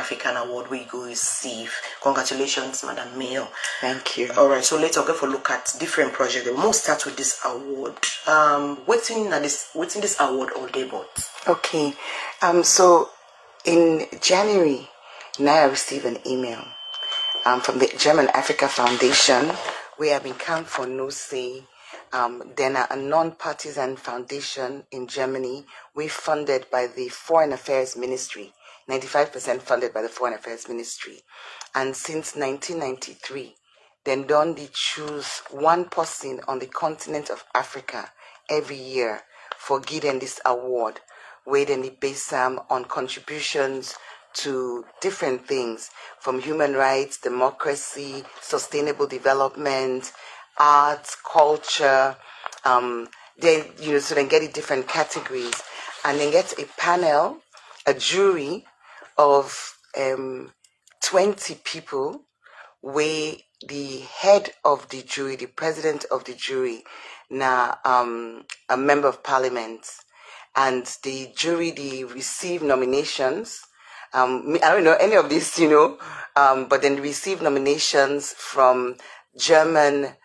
African Award we go receive. Congratulations, Madam Mayor. Thank you. All right, so let's go for a look at different projects. We must start with this award. Waiting this award all day, but okay. So in January, now I received an email from the German Africa Foundation, where I've been come for no say. Then a non-partisan foundation in Germany, we funded by the Foreign Affairs Ministry, 95% funded by the Foreign Affairs Ministry. And since 1993, then don't they choose one person on the continent of Africa every year for getting this award, where then they base them on contributions to different things, from human rights, democracy, sustainable development, arts, culture, then so then get it different categories, and then get a panel, a jury of 20 people, where the head of the jury, the president of the jury, now a member of parliament, and the jury they receive nominations. I don't know any of this, but then receive nominations from German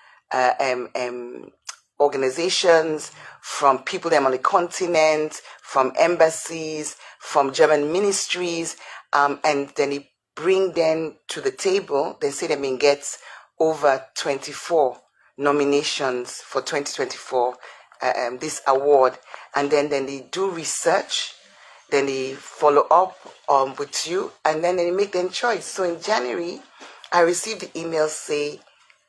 organizations, from people them on the continent, from embassies, from German ministries, and then they bring them to the table. They say they may get over 24 nominations for 2024, this award, and then they do research, then they follow up with you, and then they make their choice. So in January, I received the email say,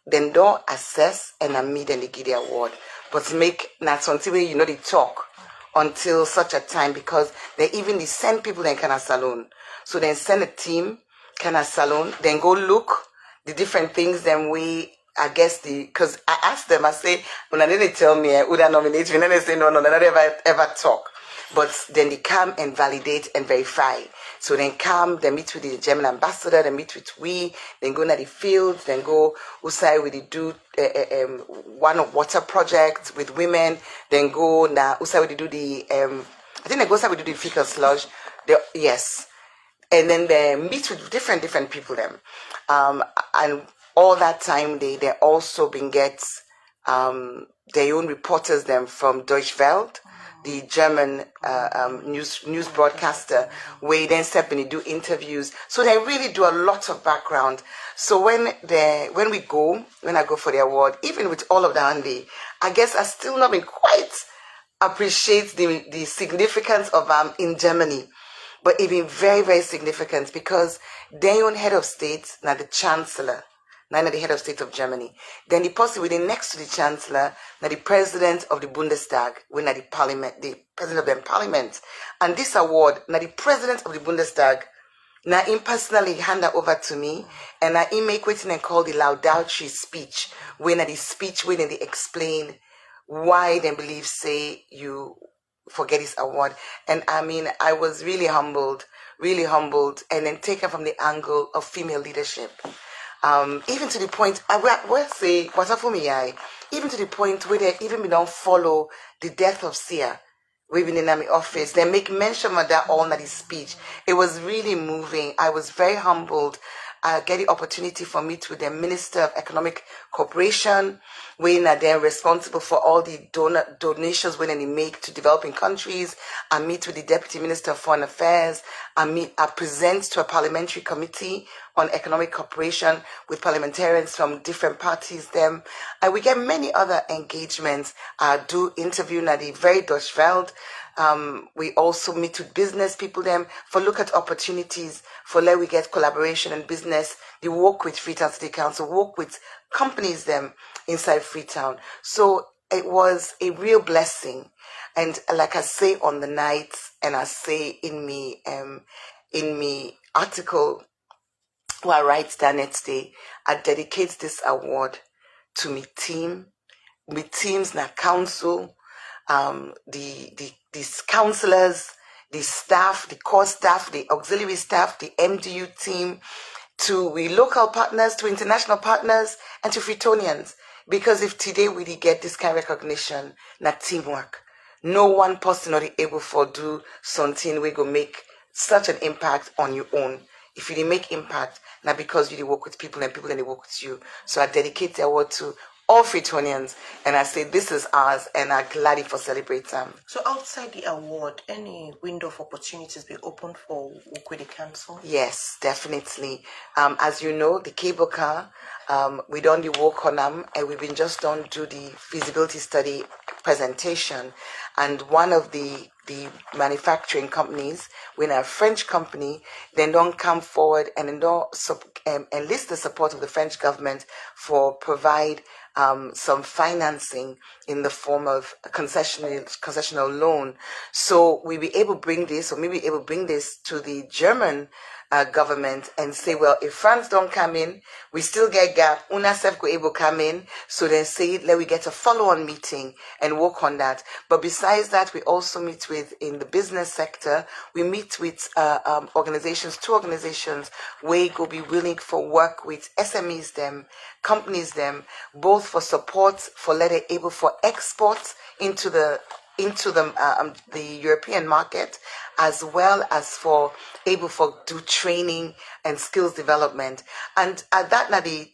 then don't assess and I meet and they give the award. But make not until they talk until such a time, because they send people in Kana Salon. So then send a team, Kana Salon, then go look the different things, then because I asked them, I say, when they tell me who they nominate me, and then they say, no, they never ever talk. But then they come and validate and verify. So then they meet with the German ambassador, they meet with then go to the fields, then go outside with the do one water project with women, then go now outside with the I think they go outside with the fecal sludge. Yes. And then they meet with different people them. And all that time they also been get their own reporters them from Deutsche Welle, the German news broadcaster, where then step in and do interviews. So they really do a lot of background. So when I go for the award, even with all of that, Andy, I guess I still not been quite appreciate the significance of in Germany. But it been very, very significant, because their own head of state, now the chancellor, now the head of state of Germany. Then the person within next to the chancellor, now the president of the Bundestag, when the parliament, the president of the parliament. And this award, now the president of the Bundestag, now him personally hand that over to me, and now he make waiting and call the Laudato speech, when the speech when they explain why they believe say you forget this award. And I mean, I was really humbled, and then taken from the angle of female leadership. Even to the point, even to the point where they even don't follow the death of Sia, we've been in my office. They make mention of that all night speech. It was really moving. I was very humbled. I get the opportunity for me to the Minister of Economic Cooperation, when they're responsible for all the donations when they make to developing countries. I meet with the Deputy Minister of Foreign Affairs. I present to a parliamentary committee on economic cooperation with parliamentarians from different parties. And we get many other engagements. I do interview at the very Deutsche Welle. We also meet with business people for look at opportunities for let we get collaboration and business. They work with Freetown City Council, work with companies inside Freetown. So it was a real blessing. And like I say on the night, and I say in me article who I write that next day, I dedicate this award to me teams na council, the counselors, the staff, the core staff, the auxiliary staff, the MDU team, to we local partners, to international partners, and to Freetonians. Because if today we did get this kind of recognition, not teamwork, no one person not able to do something we go make such an impact on your own. if you didn't make impact, not because you did work with people and people then they work with you. So I dedicate the award to all Freetonians, and I say this is ours, and I gladly for celebrate them. So outside the award, any window of opportunities be open for work with the council? Yes, definitely. As you know, the cable car, we done the work on them, and we've been just done do the feasibility study presentation, and one of the manufacturing companies, when a French company, then don't come forward and then don't enlist the support of the French government for provide some financing in the form of a concessional loan. So we be able to bring this, or maybe able to bring this to the German government and say, well, if France don't come in, we still get gap. UNICEF go able come in. So then say, let we get a follow-on meeting and work on that. But besides that, we also meet with, in the business sector, we meet with organizations, two organizations, where go be willing for work with SMEs them, companies them, both for support, for letting able for exports into the European market, as well as for able for do training and skills development. And at that now the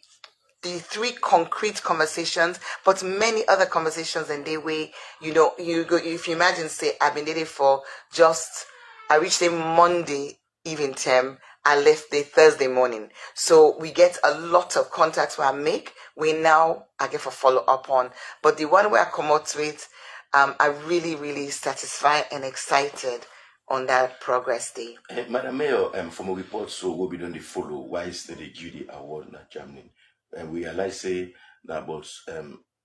three concrete conversations, but many other conversations in the way, you go, if you imagine, say, I've been dating for I reached a Monday evening term, I left the Thursday morning. So we get a lot of contacts where I make, I get for follow up on. But the one where I come out with, I'm really, really satisfied and excited on that progress day. Madam Mayor, from a report, so what we don't follow, why is the Judy Award in Germany? And we realize say that about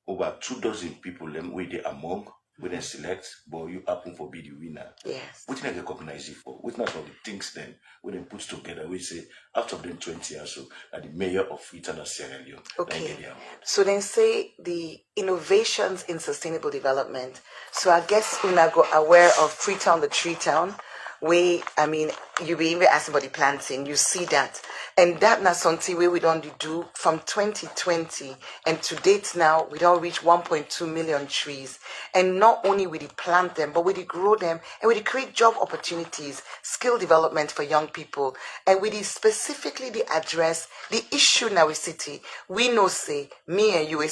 over 24 people we they among when they select, but you happen for be the winner. Yes. What can I recognize it for? What not all the things then when they put together, we say out of them 20 years so the mayor of Freetown and Sierra Leone. Okay. So then say the innovations in sustainable development. So I guess we're not aware of Freetown, the tree town. You be even asking about the planting, you see that. And that now something where we don't do from 2020 and to date now, we don't reach 1.2 million trees. And not only will we plant them, but we grow them and we create job opportunities, skill development for young people. And we specifically address the issue in our city. We know say, me and you,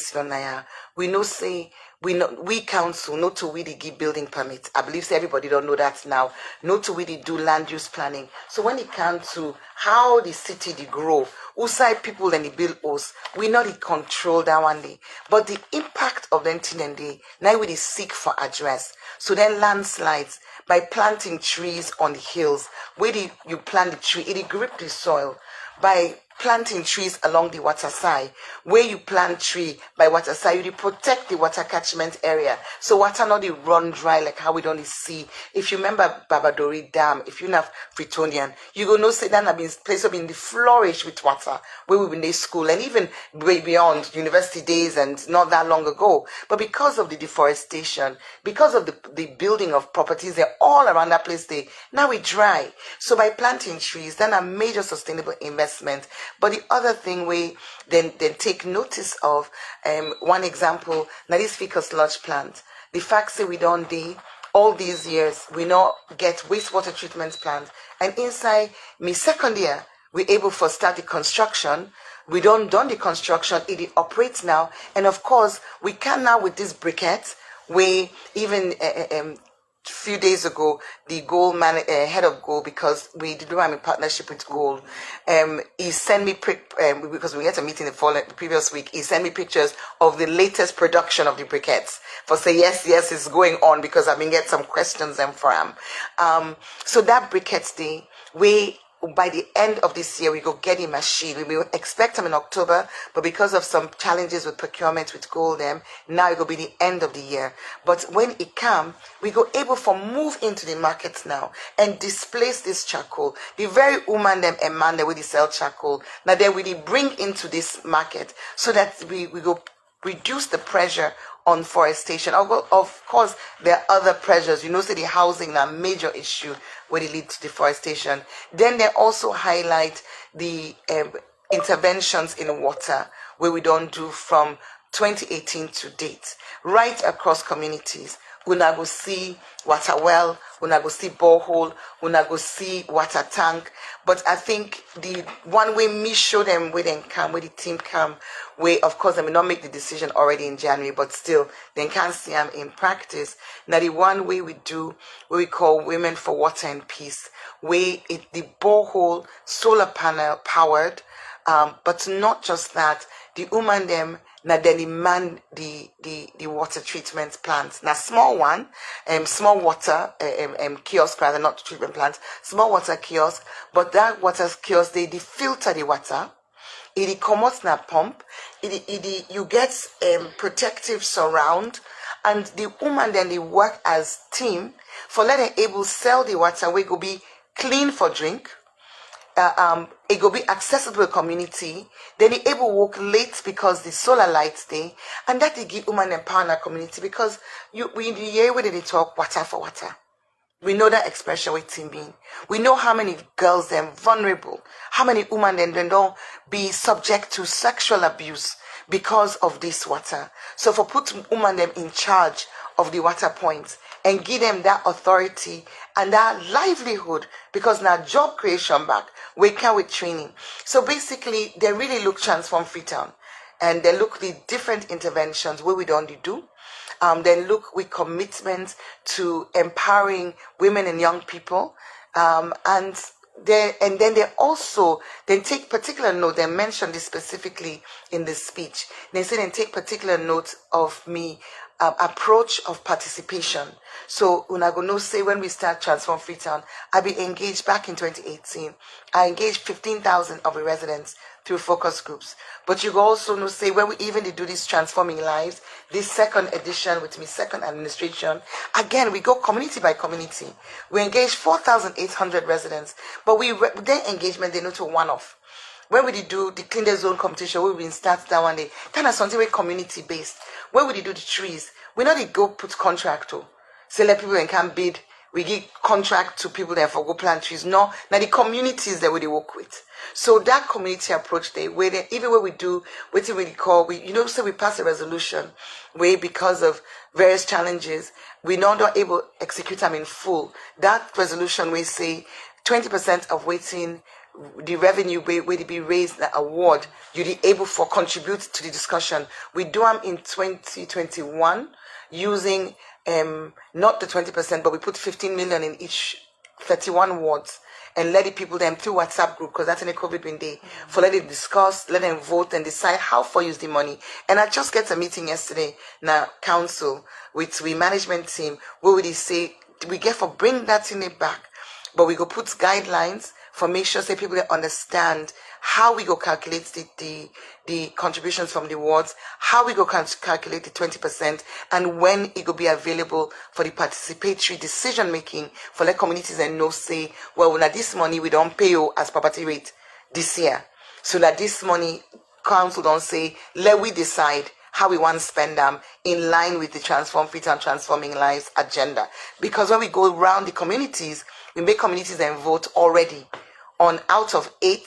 we know say, we council, not to we give building permits. I believe everybody don't know that now. Not to we do land use planning. So when it comes to how the city they grow, outside people and the build us, we not the control that one day. But the impact of them thing and day, now we seek for address. So then landslides, by planting trees on the hills, where you plant the tree, it grip the soil. By planting trees along the water side, where you plant tree by water side, you protect the water catchment area. So water not they run dry like how we don't see. If you remember Babadori Dam, if you have Freetonian, you go no say that have been place up in the flourish with water where we've been in school and even way beyond university days and not that long ago. But because of the deforestation, because of the building of properties, they're all around that place. Now we dry. So by planting trees, then a major sustainable investment. But the other thing we then take notice of, one example, now this fecal sludge plant. The fact that we don't all these years, we not get wastewater treatment plant. And inside my second year, we're able to start the construction. We don't done the construction, it operates now. And of course, we can now with this briquette, we even few days ago, the head of Gold, because we did I'm in partnership with Gold, he sent me because we had a meeting the previous week. He sent me pictures of the latest production of the briquettes for say yes, it's going on because I've been getting some questions for him. So that briquettes day, by the end of this year, we go get a machine. We will expect them in October, but because of some challenges with procurement with Gold, now it will be the end of the year. But when it comes, we go able to move into the markets now and displace this charcoal. The very woman them and man that we sell charcoal, now then we bring into this market so that we go reduce the pressure on forestation. Of course, there are other pressures. Say the housing is a major issue where it leads to deforestation. Then they also highlight the interventions in water where we don't do from 2018 to date, right across communities. una go see water well, una go see borehole, una go see water tank. But I think the one way me show them where they come, where the team come, where of course they may not make the decision already in January, but still they can see them in practice. Now the one way we do what we call Women for Water and Peace, where the borehole solar panel powered, but not just that, the woman them na then man the water treatment plants. Now small one, small water kiosk rather, not treatment plants, small water kiosk, but that water kiosk they filter the water. It comes na pump. You get protective surround, and the woman then they work as team for letting able sell the water. We go be clean for drink. It go be accessible to community. Then they able work late because the solar lights day, and that they give women empower in our community because we in the year where they talk water for water. We know that expression with team being. We know how many girls them vulnerable, how many women then don't be subject to sexual abuse because of this water. So for put women them in charge of the water points and give them that authority and that livelihood, because now job creation back, we can with training. So basically they really look transform Freetown, and they look the different interventions where we don't do. Then look with commitment to empowering women and young people, and then they also then take particular note. They mentioned this specifically in this speech. They say then take particular note of me approach of participation. So una go no say when we start Transform Freetown, I be engaged back in 2018. I engaged 15,000 of the residents through focus groups. But you go also know say when we even do this Transforming Lives, this second edition with me second administration, again we go community by community. We engage 4,800 residents, but their engagement they know to one off. When we do the clean the zone competition, we will start that one day. Kind of something very community based. When we do the trees, we know they go put contract to. Say let people can bid. We give contract to people there for go plant trees. No, now the communities that we work with. So that community approach they where they, even when we do what we call say we pass a resolution where because of various challenges we not able to execute them in full. That resolution we say 20% of waiting the revenue where they be raised the award you be able for contribute to the discussion. We do them in 2021 using not the 20%, but we put 15 million in each 31 wards and let the people them through WhatsApp group, because that's in a COVID been day, for let them discuss, let them vote and decide how for use the money. And I just get a meeting yesterday now council with we management team where we say we get for bring that in it back, but we go put guidelines for make sure say people understand how we go calculate the contributions from the wards, how we go calculate the 20%, and when it will be available for the participatory decision making for the communities and know say, well, now this money we don't pay you as property rate this year. So that this money council don't say, let we decide how we want to spend them in line with the Transform Freetown Transforming Lives agenda. Because when we go around the communities, we make communities and vote already on out of 8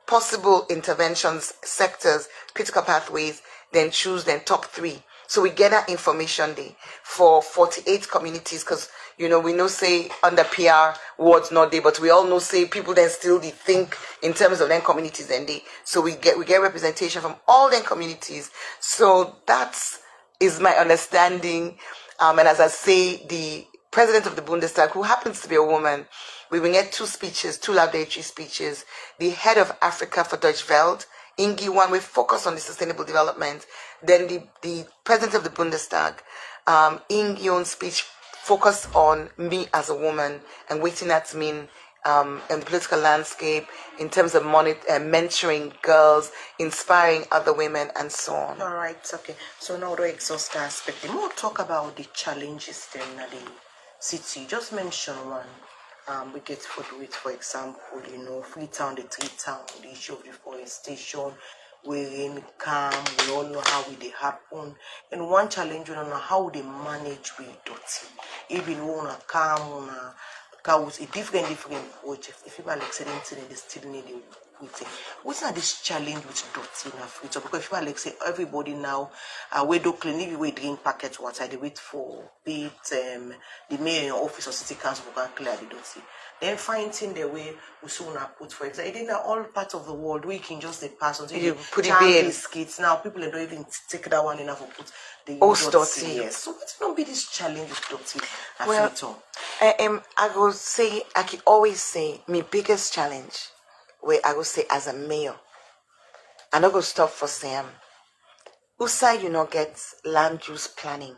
possible interventions, sectors, critical pathways, then choose then top 3. So we get that information day for 48 communities, because we know say under PR wards not there, but we all know say people then still they think in terms of then communities and they. So we get representation from all then communities. So that is my understanding. And as I say, the president of the Bundestag, who happens to be a woman, we will get 2 speeches, 2 laudatory speeches. The head of Africa for Deutsche Welt, Ingi one, we focus on the sustainable development. Then the president of the Bundestag, Ingi own speech focus on me as a woman and waiting at me in the political landscape in terms of mentoring girls, inspiring other women, and so on. All right, okay. So now to exhaust that aspect, the more talk about the challenges then in the city. Just mention one. We get food with, for example, Freetown, the tree town, the issue of deforestation, rain, calm, we all know how they happen. And one challenge, we don't know how they manage with dirty. Even when calm, Cause a different approach. If people are like saying they still need it. What's not this challenge with dirty in Africa? Because if people like say everybody now we do clean, if we drink packet water, they wait for it the mayor in your office or city council can clear the dirty. Then finding the way we soon put, for example, in all parts of the world we can just pass on You put it jam in. biscuits. Now people don't even take that one enough to put the Dirty. Yes. So what's not be this challenge with dirty Well, Africa? I go say, I can always say, my biggest challenge, where I go say as a mayor, and I go stop for Sam. Usa, you not get land use planning.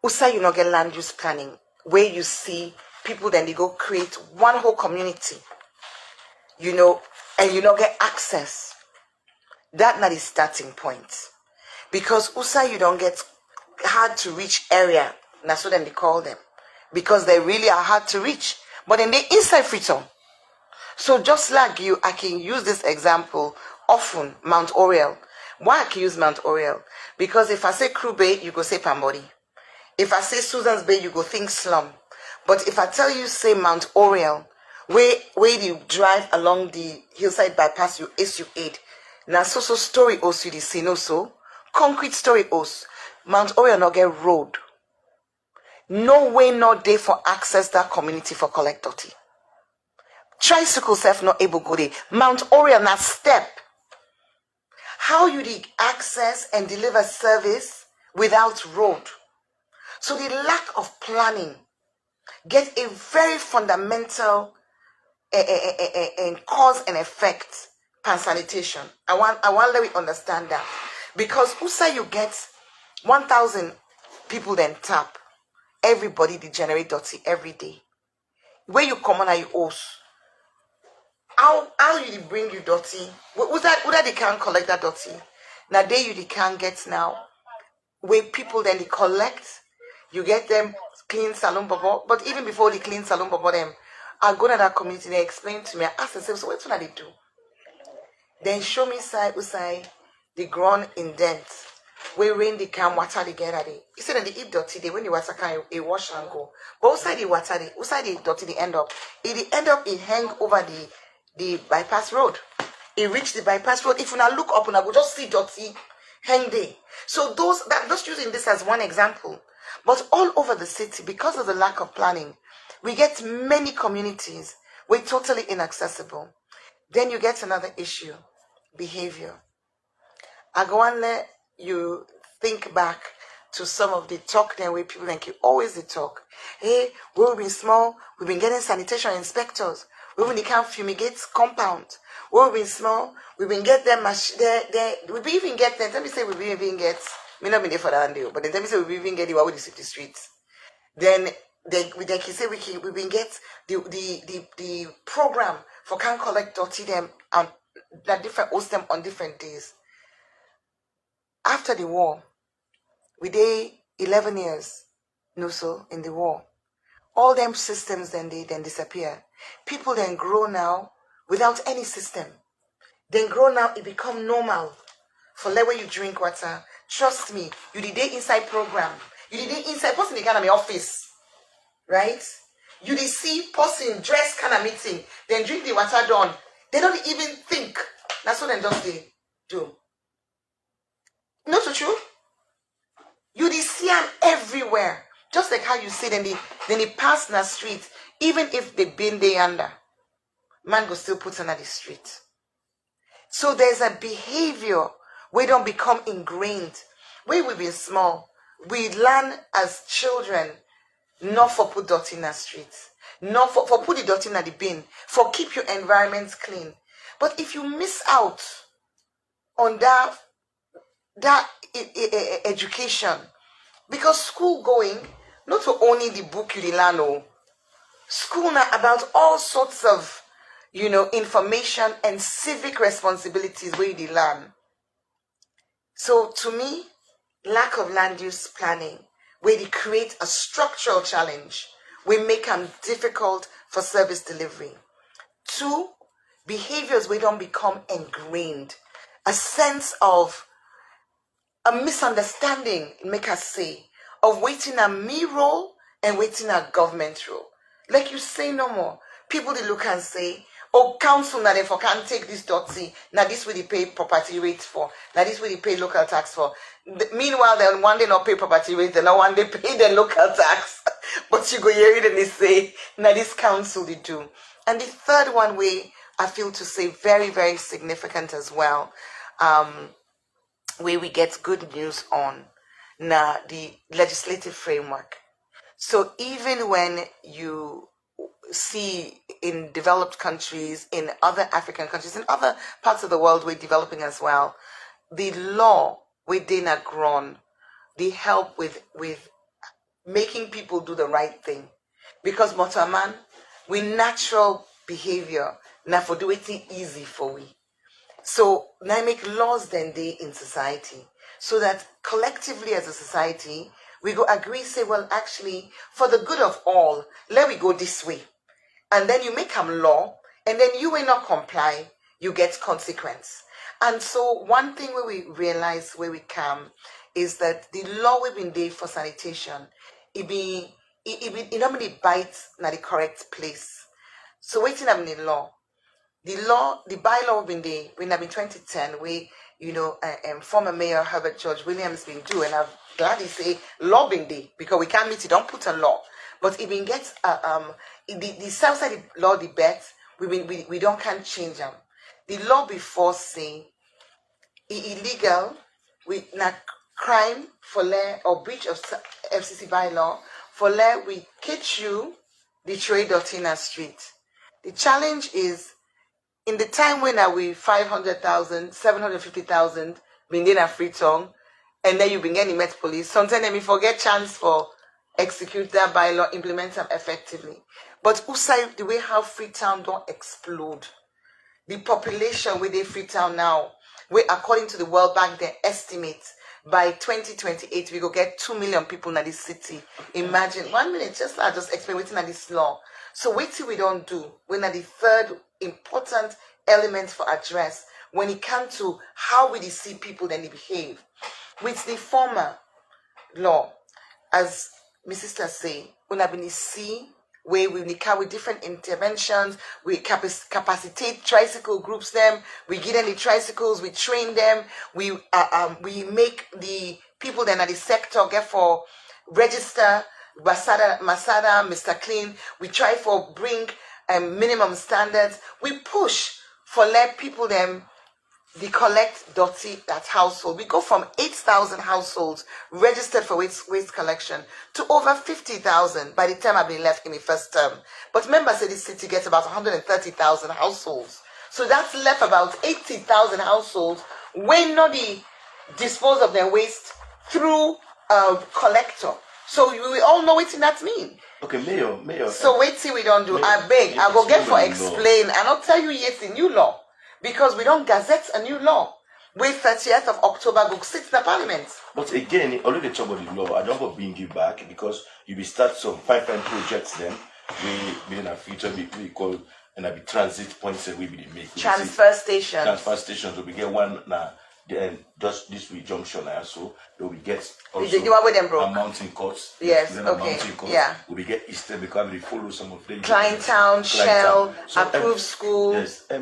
Usa, you not get land use planning, where you see people then they go create one whole community, and you not get access. That not the starting point. Because Usa, you don't get hard to reach area. That's what they call them. Because they really are hard to reach. But then they inside Freetown. So just like you, I can use this example often, Mount Oriel. Why I can use Mount Oriel? Because if I say Crew Bay, you go say Pambody. If I say Susan's Bay, you go think Slum. But if I tell you, say Mount Oriel, where you drive along the hillside bypass, you aid. Now so story also the scene also. Concrete story also. Mount Oriel not get road. No way, no day for access that community for collect dirty. Tricycle self not able go there. Mount Oriel not step. How you the access and deliver service without road? So the lack of planning get a very fundamental cause and effect pan sanitation. I want let me understand that. Because USA you get 1,000 people then tap. Everybody they generate dirty every day. Where you come on are you host? How you bring you dirty? Who that they can't collect that dirty? Now they can't get now. Where people then they collect, you get them clean salon bubble. But even before they clean salon bubble them, I go to that community, they explain to me, I ask themselves, so what's what they do? Then show me side the ground indent. Where rain they can water they get at it. You said that they eat dirty, they when the water can it wash and go. But outside the water, outside the dirty they end up. It hang over the bypass road. It reach the bypass road. If you now look up and I go just see dirty hang there. So I'm just using this as one example. But all over the city, because of the lack of planning, we get many communities we're totally inaccessible. Then you get another issue, behavior. I go and let you think back to some of the talk then where people like you always they talk. Hey, we've been small, we've been getting sanitation inspectors. We've been can't fumigate compound. We've been small, we've been get them we even get them. Let me say we even get may not be there for that deal, but then let me say we even get the one with the city streets. Then they can say we can get the program for can collect dirty them and that different host them on different days. After the war, we did 11 years, in the war. All them systems then disappear. People then grow now without any system. Then grow now, it become normal. For let when you drink water, trust me, you did the inside program. You did the inside person in the office. Right? You did see person dress kind of meeting, then drink the water done. They don't even think. That's what they do. Not so true. You did see them everywhere. Just like how you say then they pass in the street, even if they been there under, man go still put on the street. So there's a behavior we don't become ingrained. We will be small. We learn as children not for put dirty in the streets, not for put the dirty in the bin, for keep your environment clean. But if you miss out on that education, because school going, not for only the book you learn, school now about all sorts of, information and civic responsibilities where you learn. So to me, lack of land use planning, where they create a structural challenge, we make them difficult for service delivery. 2, behaviors we don't become ingrained, a sense of a misunderstanding, make us say, of waiting a me role and waiting a government role. Like you say no more. People they look and say, oh, council now therefore can't take this dirty. Now this will they pay property rate for. Now this will they pay local tax for. Meanwhile, then one day not pay property rate, then one day pay the local tax. But you go hear it and they say, now this council they do. And the third one way I feel to say very, very significant as well, where we get good news on now the legislative framework. So even when you see in developed countries, in other African countries, in other parts of the world we're developing as well, the law within a grown, they help with making people do the right thing. Because Motaman, we natural behavior, now for do it easy for we. So now make laws then they in society, so that collectively as a society, we go agree, say, well, actually, for the good of all, let we go this way. And then you make them law, and then you will not comply, you get consequence. And so one thing where we realize where we come is that the law we've been there for sanitation, it normally bites na the correct place. So waiting on the law, the bylaw we've been there, when I've been 2010, we, former Mayor Herbert George Williams been do, and I'm glad he say law been there, because we can't meet it, don't put a law. But if we get the south side law the bet, we don't can't change them. The law before say illegal, we not crime for law or breach of FCC bylaw for law we catch you the trade in a street. The challenge is in the time when are we 500,000, 750,000 been in a Freetown, and then you been getting Met Police. Sometimes we forget chance for execute that bylaw, implement them effectively. But also the way how Freetown don't explode. The population within Freetown now, where according to the World Bank, they estimate by 2028 we go get 2 million people in this city. Imagine 1 minute, I'll just explain waiting at this law. So wait till we don't do. When are the third important element for address when it comes to how we see people then they behave. With the former law, as my sister say, when I've been see where we carry with different interventions, we capacitate tricycle groups them, we give them the tricycles, we train them, we make the people then at the sector get for register, Masada, Mr. Clean, we try for bring minimum standards, we push for let people them they collect dirty at household. We go from 8,000 households registered for waste collection to over 50,000 by the time I've been left in the first term. But remember, say this city gets about 130,000 households. So that's left about 80,000 households when not the dispose of their waste through a collector. So we all know what that means. Okay, Mayor. So wait till we don't do. Mayor, I beg, I go get for explain, and I'll tell you yes, the new law. Because we don't gazette a new law. With 30th of October, go sit in the parliament. But again, already talk about the law. I don't want to bring you back because you will start some pipeline projects then. We in our future we call and be transit points that we will make. Transfer stations. Transfer stations. So we get one now. Then just this week junction also. Then we get also a mountain courts. Yes, okay. Yeah. We get Eastern because we follow some of them. Town, Shell, so, approved school. Yes. The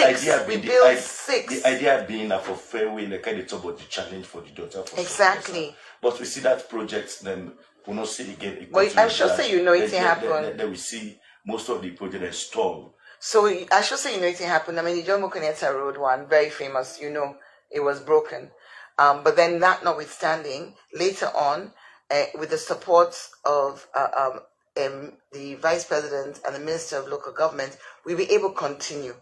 idea being, we build 6. The idea being for fairway, like kind of talk about the challenge for the daughter. For exactly. But we see that project, then we'll not see again. But I'm sure say you know it happen. Then we see most of the project is stalled. So I should say you know it happened. I mean, the Jomo Kenyatta Road one, very famous, it was broken. But then that notwithstanding, later on, with the support of the Vice President and the Minister of Local Government, we were able to continue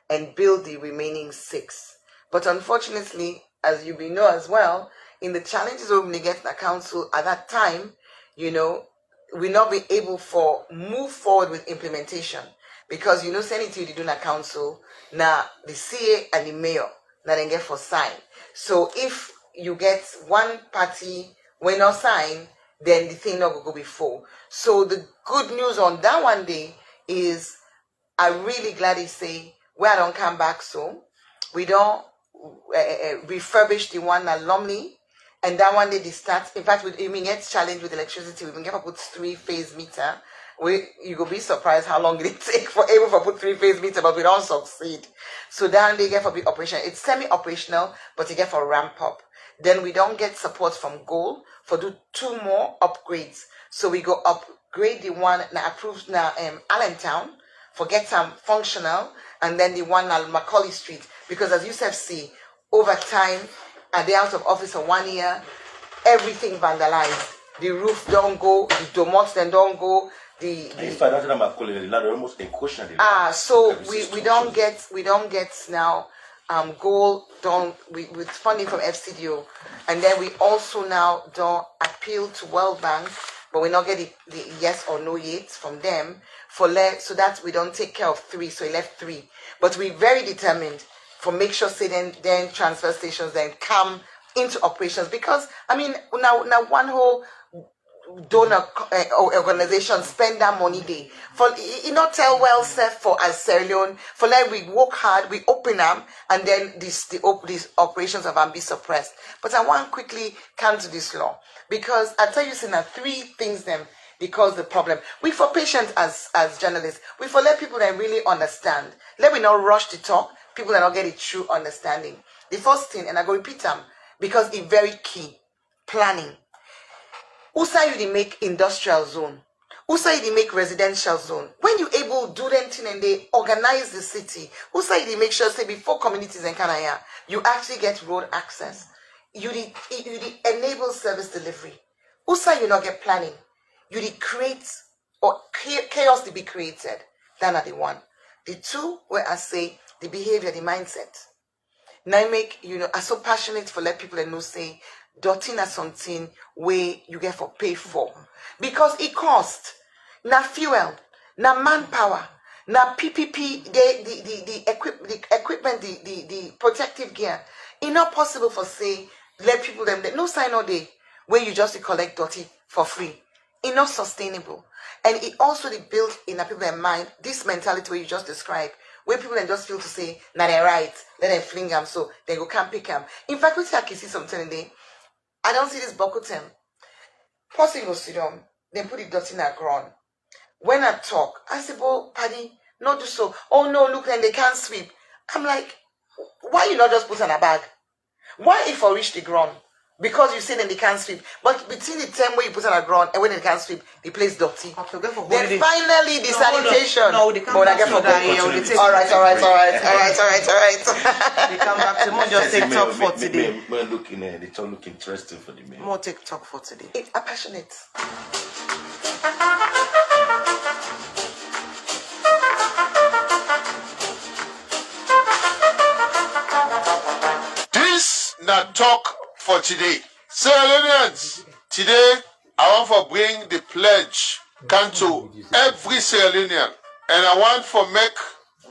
and build the remaining 6. But unfortunately, as you know as well, in the challenges of the council at that time, we not be able to move forward with implementation. Because sanity they do in a council, now the CA and the mayor, now they get for sign. So if you get one party when not sign, then the thing not go before. So the good news on that one day is I'm really glad they say we don't come back so. We don't refurbish the one at Lumley, And that one day they start, in fact, we may get challenged with electricity. We can get put 3-phase meter. You will be surprised how long it take for able to put 3-phase meter, but we don't succeed. So then they get for be operational. It's semi-operational, but you get for ramp up. Then we don't get support from goal for do 2 more upgrades. So we go upgrade the one now approved now Allentown for get some functional, and then the one at Macaulay Street, because as you said, see, over time, at the out of office for 1 year, everything vandalized. The roof don't go, the domots then don't go. So we don't get now goal done with funding from FCDO, and then we also now don't appeal to World Bank, but we not get the yes or no yet from them so that we don't take care of 3. So we left 3, but we very determined for make sure say then transfer stations then come into operations, because I mean now one whole donor organization spend that money day for not tell well self for as Sierra Leone for like we work hard, we open them, and then these operations of them be suppressed. But I want quickly come to this law, because I tell you, now 3 things them because the problem we for patients as journalists, we for let people that really understand, let we not rush to talk, people that not get it true understanding. The first thing, and I go repeat them because it's very key, planning. Usa you they make industrial zone. Usa you they make residential zone. When you able to do them thing and they organize the city, Usa you they make sure say before communities in Canada, you actually get road access. You enable service delivery. Usa you not get planning. You create or chaos to be created. That are the one. The 2 where I say the behavior, the mindset. Now make are so passionate for let people know say dotting as something where you get for pay for, because it costs na fuel, na manpower, na PPP, the equipment, the protective gear. It's not possible for say let people them no sign all day where you just collect dirty for free. It's not sustainable, and it also built in a people's mind this mentality where you just described, where people then just feel to say na they're right, let them fling them so they go can't pick them. In fact, we can see something in there. I don't see this Bokutem. Person go sit down, then put the dot in the ground. When I talk, I say, "Well, Paddy, not do so." Oh no, look, then they can't sweep. I'm like, why you not just put in a bag? Why if I reach the ground? Because you say then they can't sweep. But between the time where you put on the ground and when they can't sweep, the place dirty. Then finally the sanitation. No, they come back to that. All right. They come back to more just TikTok for today. They talk look interesting for the men. More TikTok for today. It's passionate. This na talk for today. Sierra Leoneans, today I want to bring the pledge come to every Sierra Leonean, and I want to make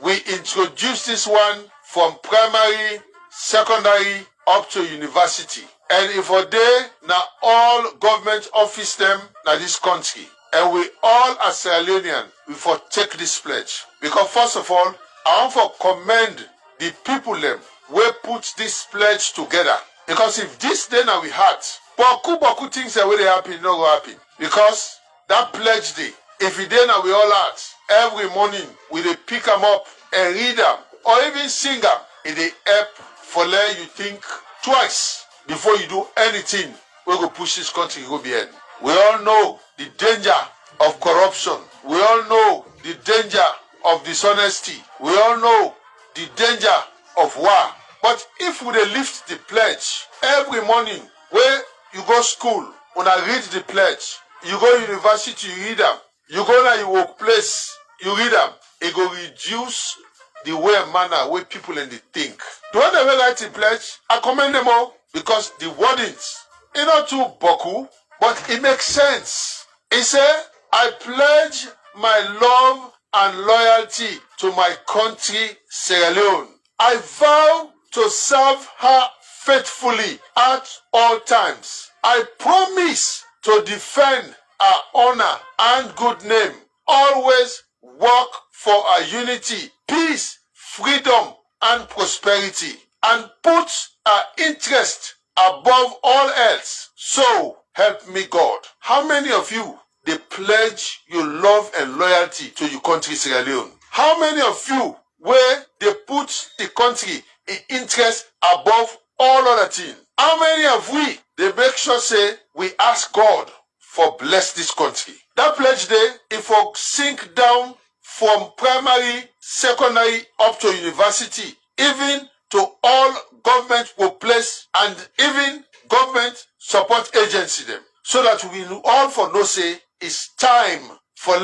we introduce this one from primary, secondary up to university. And if a day now all government office them na this country, and we all as Sierra Leonean we for take this pledge, because first of all I want to commend the people them we put this pledge together. Because if this day now we had, boku things that will happen, not go happen. Because that pledge day, if it then now we all out, every morning we they pick them up and read them, or even sing them, it they help for let you think twice before you do anything. We go push this country go behind. We all know the danger of corruption. We all know the danger of dishonesty. We all know the danger of war. But if we lift the pledge every morning, where you go school, when I read the pledge, you go university, you read them, you go to your workplace, you read them, it will reduce the way and manner where people in the think. The one that write the pledge, I commend them all because the wordings, it's not too boku, but it makes sense. It says, I pledge my love and loyalty to my country, Sierra Leone. I vow to serve her faithfully at all times. I promise to defend her honor and good name, always work for our unity, peace, freedom, and prosperity, and put our interest above all else. So help me God. How many of you, they pledge your love and loyalty to your country, Sierra Leone? How many of you, where they put the country in interest above all other things? How many of we, they make sure say, we ask God for bless this country? That pledge day, if we sink down from primary, secondary, up to university, even to all government workplace and even government support agency them, so that we all for no say it's time for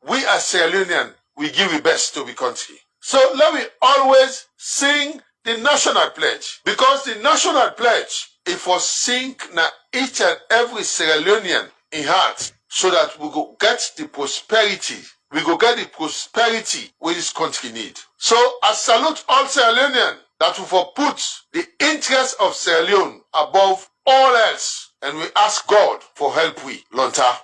we as Sierra Leonean, we give the best to the country. So let me always sing the national pledge, because the national pledge, if we sing na each and every Sierra Leonean in heart, so that we go get the prosperity, we go get the prosperity where this country need. So I salute all Sierra Leonean that we for put the interest of Sierra Leone above all else, and we ask God for help we, Lonta.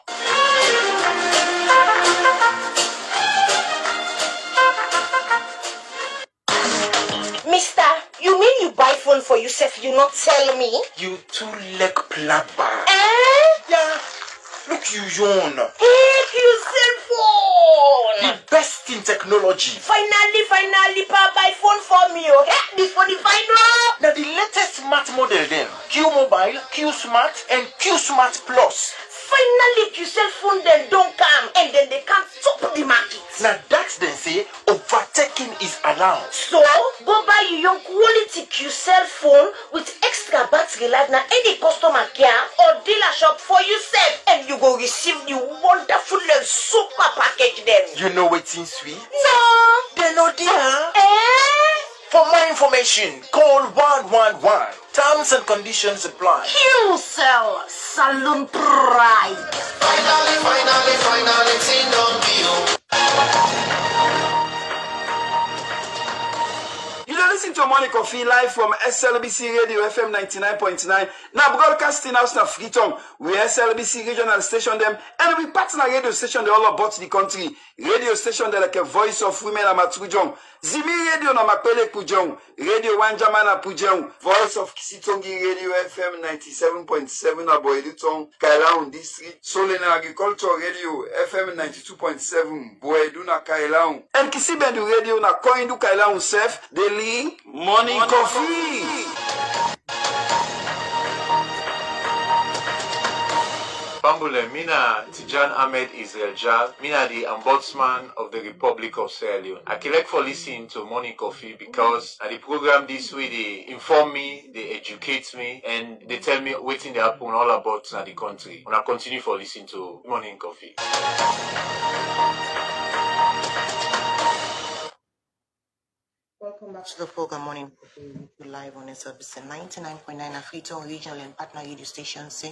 Mister, you mean you buy phone for yourself, you not tell me? You too leg plapper. Yeah. Look, you yawn. Take your cell phone. The best in technology. Finally, pa, buy phone for me, okay? This for the final. Now the latest smart model then. Q Mobile, Q Smart, and Q Smart Plus. Finally, your cell phone then don't come, and then they can't stop the market. Now that's then say overtaking is allowed. So, go buy your young quality Q cell phone with extra battery life na any customer care or dealer shop for yourself, and you go receive the wonderful and super package then. You know what's in sweet? No. They know dear. For more information, call 111. Terms and conditions apply. Q-Cell Saloon Pride. Finally, it's on you. You don't listen to Morning Coffee live from SLBC Radio FM 99.9. Now broadcasting house na Freetown. We SLBC regional station them, and we partner radio station they all about the country. Radio station they like a voice of women amatujong. Zimi radio na mapele pujong. Radio Wanjamana pujong. Voice of Kisitongi Radio FM 97.7 na Boedutong Kailaun district. Solena Agriculture Radio FM 92.7 Boeduna Kailaun. And Kisibendu Radio na Koindu Kailaun Sef. Daily Morning Coffee. Bambule, Mina Tijan Ahmed Israel Jal, Mina the Ombudsman of the Republic of Sierra Leone. I collect for listening to Morning Coffee because at the program this way they inform me, they educate me, and they tell me what they happen all about the country. And I continue for listening to Morning Coffee. Welcome back to the program Morning Coffee. Live on SLBC 99.9 Freetown regional and partner radio stations.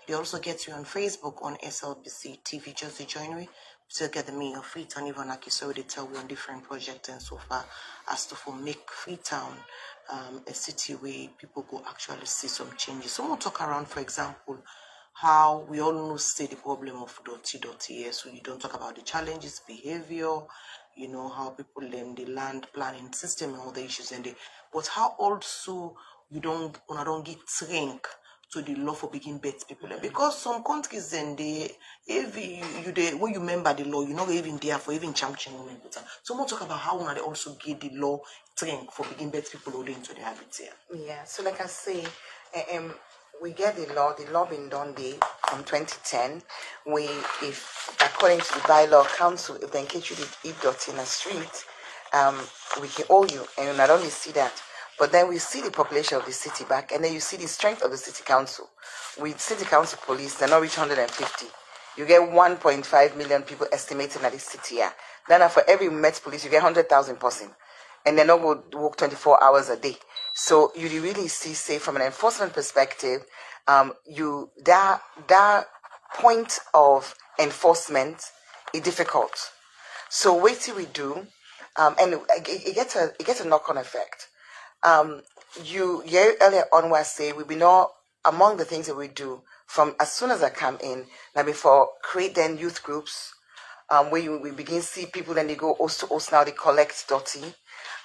They also get you on Facebook on SLBC TV. Just to join me, still get the mayor of Freetown, Yvonne Aki-Sawyerr. They tell you on different projects and so far as to make Freetown a city where people go actually see some changes. So we'll talk around, for example, how we all know the problem of dirty here. So you don't talk about the challenges, behavior, you know, how people learn the land planning system and all the issues and but how also you don't get trained to the law for begin bet people. Because some countries then when you remember the law, you're not even there for even champion women. So we'll talk about how they also get the law trained for begin bet people holding into the habit here. Yeah, so like I say, we get the law been done there from 2010. If according to the bylaw council, if they catch you eat dirty in the street, we can owe you, and you not only see that, but then we see the population of the city back, and then you see the strength of the city council. With city council police, they're not reach 150. You get 1.5 million people estimated at the city here. Then for every Met police, you get 100,000 person, and they're not going to work 24 hours a day. So you really see, say, from an enforcement perspective, that point of enforcement is difficult. So what do we do? And it gets a knock-on effect. Earlier on was say we be not among the things that we do from as soon as I come in, now before create then youth groups, where we begin to see people then they go host to host now they collect dirty.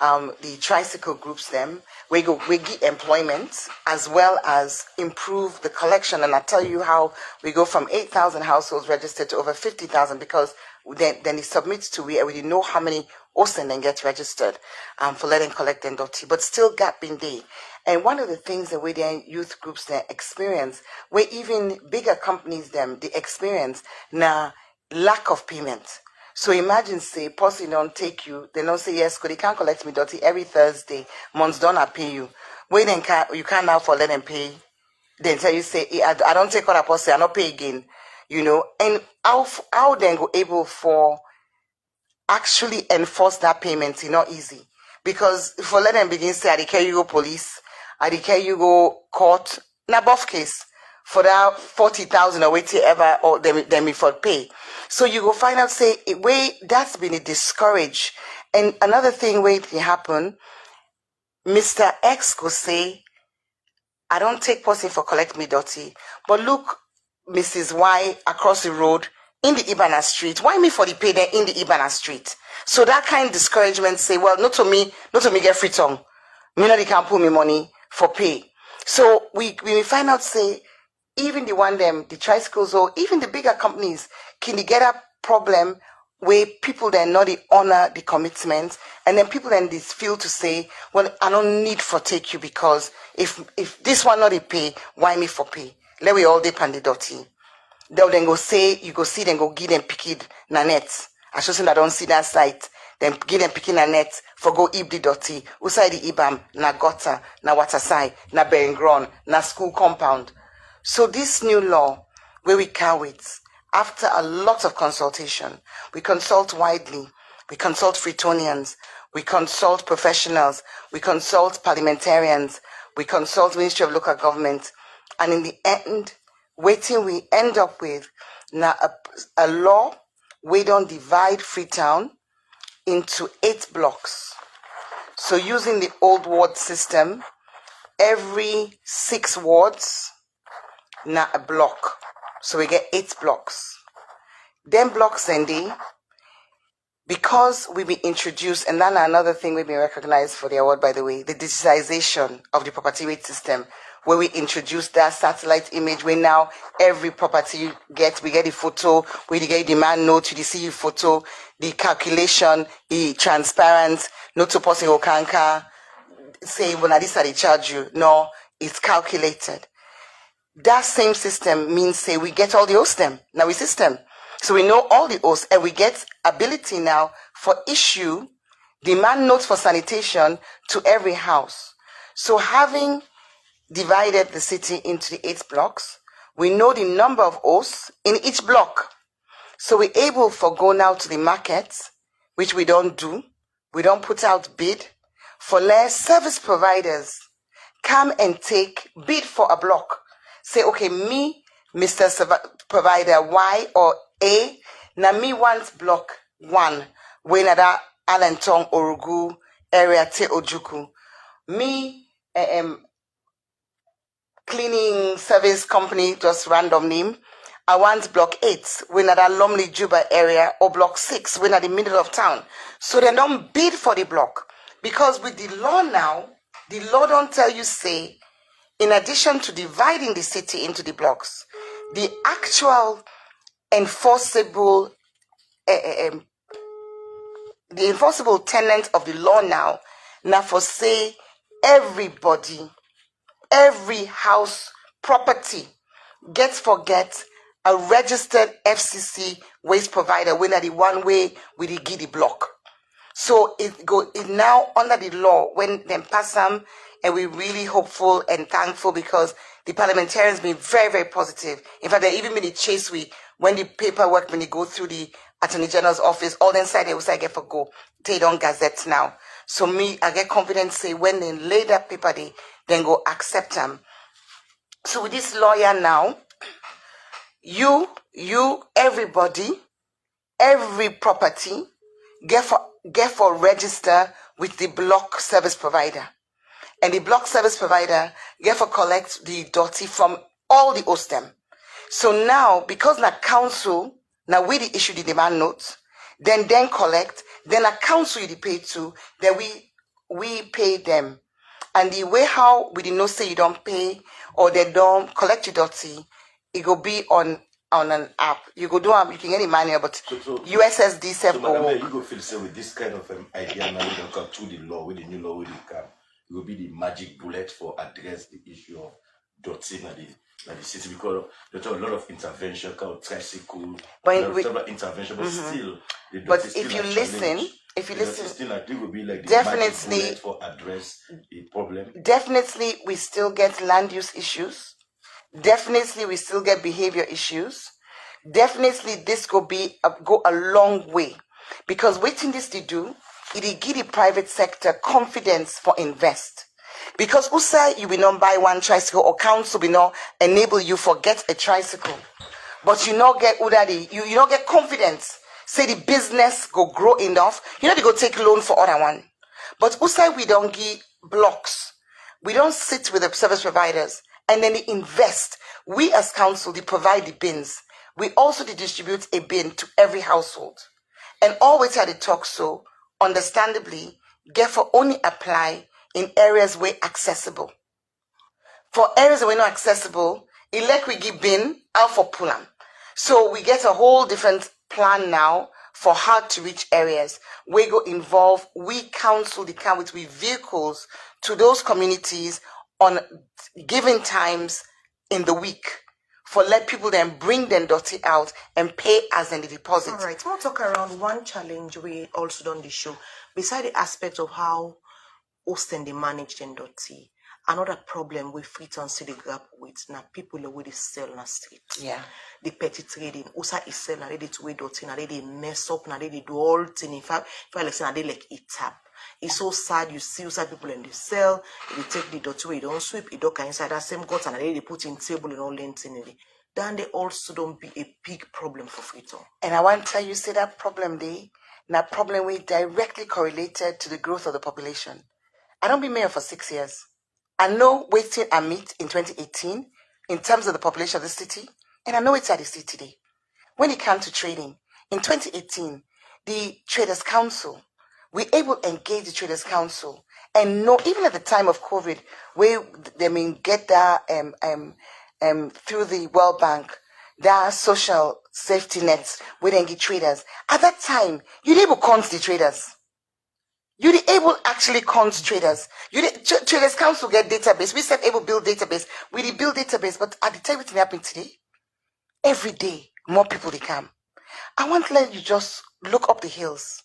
the tricycle groups them. We get employment as well as improve the collection. And I tell you how we go from 8,000 households registered to over 50,000 because then it submits to we already know how many OSEN then get registered for letting collect and dirty, but still gap in day. And one of the things that we then youth groups then experience, where even bigger companies them they experience now lack of payment. So imagine say person don't take you, they don't say yes, they can't collect me dirty every Thursday, months done I pay you. When then you can't now for let them pay. Then tell you say I don't take what I post, I not pay again. You know, and how then go able for actually enforce that payment is not easy. Because for let them begin say I declare you go police, I declare you go court, na both case for that 40,000 or whatever or them for pay. So you go find out say way that's been discouraged. And another thing where it can happen, Mr. X go say, I don't take person for collect me dirty, but look, Mrs. Y across the road in the Ibana street. Why me for the pay there in the Ibana street? So that kind of discouragement say, well, not to me get Freetown. Me not they can't put me money for pay. So we find out say, even the one them, the tricycles or even the bigger companies, can they get a problem where people then not honor the commitment, and then people then this feel to say, well, I don't need for take you because if this one not they pay, why me for pay? Let we all depend the dirty. They'll then go say, you go see them go give them pick it na net. I should say I don't see that site. Then give them picking a net for go ib the dirty. Usai the ibam, na gutter, na waterside, na bearing ground, na school compound. So this new law, where we carry it, after a lot of consultation, we consult widely, we consult Freetonians, we consult professionals, we consult parliamentarians, we consult Ministry of Local Government, and in the end, waiting we end up with now a law we don't divide Freetown into 8 blocks. So using the old ward system, every 6 wards, now a block. So we get 8 blocks. Then blocks and because we be introduced, and then another thing we've been recognized for the award, by the way, the digitization of the property rate system, where we introduced that satellite image where now every property we get the photo, we get the demand note, you see the photo, the calculation, the transparent, not to person who can't say, well, now this how they charge you. No, it's calculated. That same system means say we get all the hosts them. Now we system. So we know all the hosts and we get ability now for issue demand notes for sanitation to every house. So having divided the city into the 8 blocks, we know the number of hosts in each block. So we're able for go now to the markets, which we don't do. We don't put out bid for less service providers come and take bid for a block. Say, okay, me, Mr. Provider Y or A, now me want block 1, when that Alentong, Orugu, area Te Ojuku. Me, cleaning service company, just random name. I want block 8, when at that Lumley Juba area, or block 6, when at the middle of town. So they don't bid for the block. Because with the law now, the law don't tell you, say, in addition to dividing the city into the blocks, the actual enforceable tenet of the law now for say everybody, every house property gets a registered FCC waste provider when at the one way with the giddy block. So it now under the law when them pass them, and we're really hopeful and thankful because the parliamentarians been very, very positive. In fact, they even been a chase when the paperwork, when they go through the Attorney General's office, all inside they will say, I get for go. They don't gazette now. So I get confidence say when they lay that paper, they then go accept them. So with this lawyer now, you, everybody, every property, get for register with the block service provider. And the block service provider get for collect the dirty from all the host them. So now, because na council, now we the issue the demand notes, then collect, then a council you pay to, then we we pay them. And the way how we did not say you don't pay or they don't collect your dirty, it will be on an app. You go do you can get it manual, but USSD self go. You go feel say with this kind of idea now we don't come through the law, with the new law, with the come. It will be the magic bullet for address the issue of dirty in the city, because there's a lot of intervention called tricycle, intervention, but still but if you listen, still I think will be like the definitely for address the problem. Definitely we still get land use issues. Definitely we still get behavior issues. Definitely this go a long way, because waiting this to do, it give the private sector confidence for invest. Because who say you will not buy one tricycle, or council will not enable you for get a tricycle, but you not get you not get confidence. Say the business go grow enough, they go take loan for other one. But who say we don't give blocks, we don't sit with the service providers and then they invest. We as council, they provide the bins. We also distribute a bin to every household. And always had to talk so, understandably, get for only apply in areas where accessible. For areas that were not accessible, elect we give bin out for Pulam. So we get a whole different plan now for hard to reach areas. We go involve, we counsel the county with vehicles to those communities on given times in the week, for let people then bring them dirty out and pay as in the deposit. All right, we'll talk around one challenge we also done the show. Beside the aspect of how Austin they manage them dirty, another problem we Freetown city grapple with now people who they sell on the street. Yeah. The petty trading, also is sell now they to way dirty, now they mess up, now they do all things. In fact, if I listen, they like eat up. It's so sad. You see people in the cell, they take the dirty way, they don't sweep, it don't inside that same gutter, and they put in table and all length in it. Then they also don't be a big problem for Freetown. And I want to tell you, say that problem that problem we directly correlated to the growth of the population. I don't be mayor for 6 years. I know waiting I meet in 2018 in terms of the population of the city, and I know it's at the city today. When it comes to trading, in 2018, the Traders Council, we able to engage the Traders Council and know, even at the time of COVID, where they get that through the World Bank, that social safety nets, where they get traders. At that time, you're able to count the traders. You're able actually count traders. Traders Council get database. We said able build database. We did build database, but at the time it happened today, every day more people they come. I want to let you just look up the hills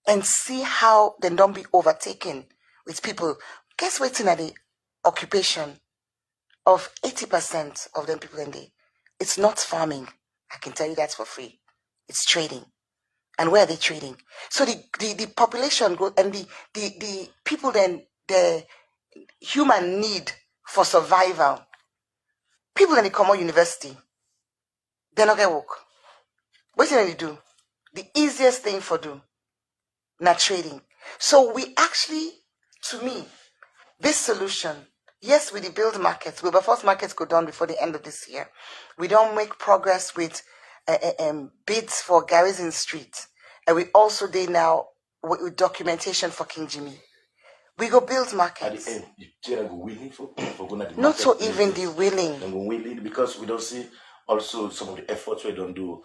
and see how they don't be overtaken with people. Guess waiting at the occupation of 80% of them people in there. It's not farming. I can tell you that's for free. It's trading. And where are they trading? So the population growth and the people then, the human need for survival. People in the common university, they not get work. What do they do? The easiest thing for do, not trading. So we actually, to me, this solution, yes, we build markets. We first markets go down before the end of this year. We don't make progress with bids for Garrison Street. And we also did now with documentation for King Jimmy. We go build markets. At the end, go willing for going to the not so market even the willing. And go willing because we don't see also some of the efforts we don't do.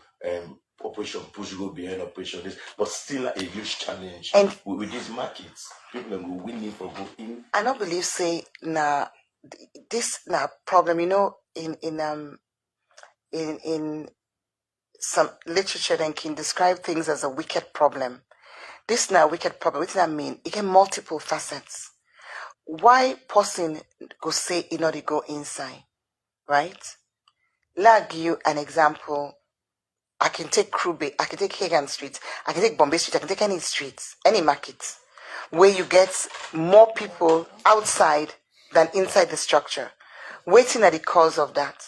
Operation push go behind operation this, but still a huge challenge. And with these markets, people go willing for go in. I don't believe say this problem. In some literature then can describe things as a wicked problem. This now wicked problem, what does that mean? It can multiple facets. Why person go say they go inside, right? Let give you an example. I can take Krube, I can take Hagan Street, I can take Bombay Street, I can take any streets, any markets, where you get more people outside than inside the structure. Waiting at the cause of that.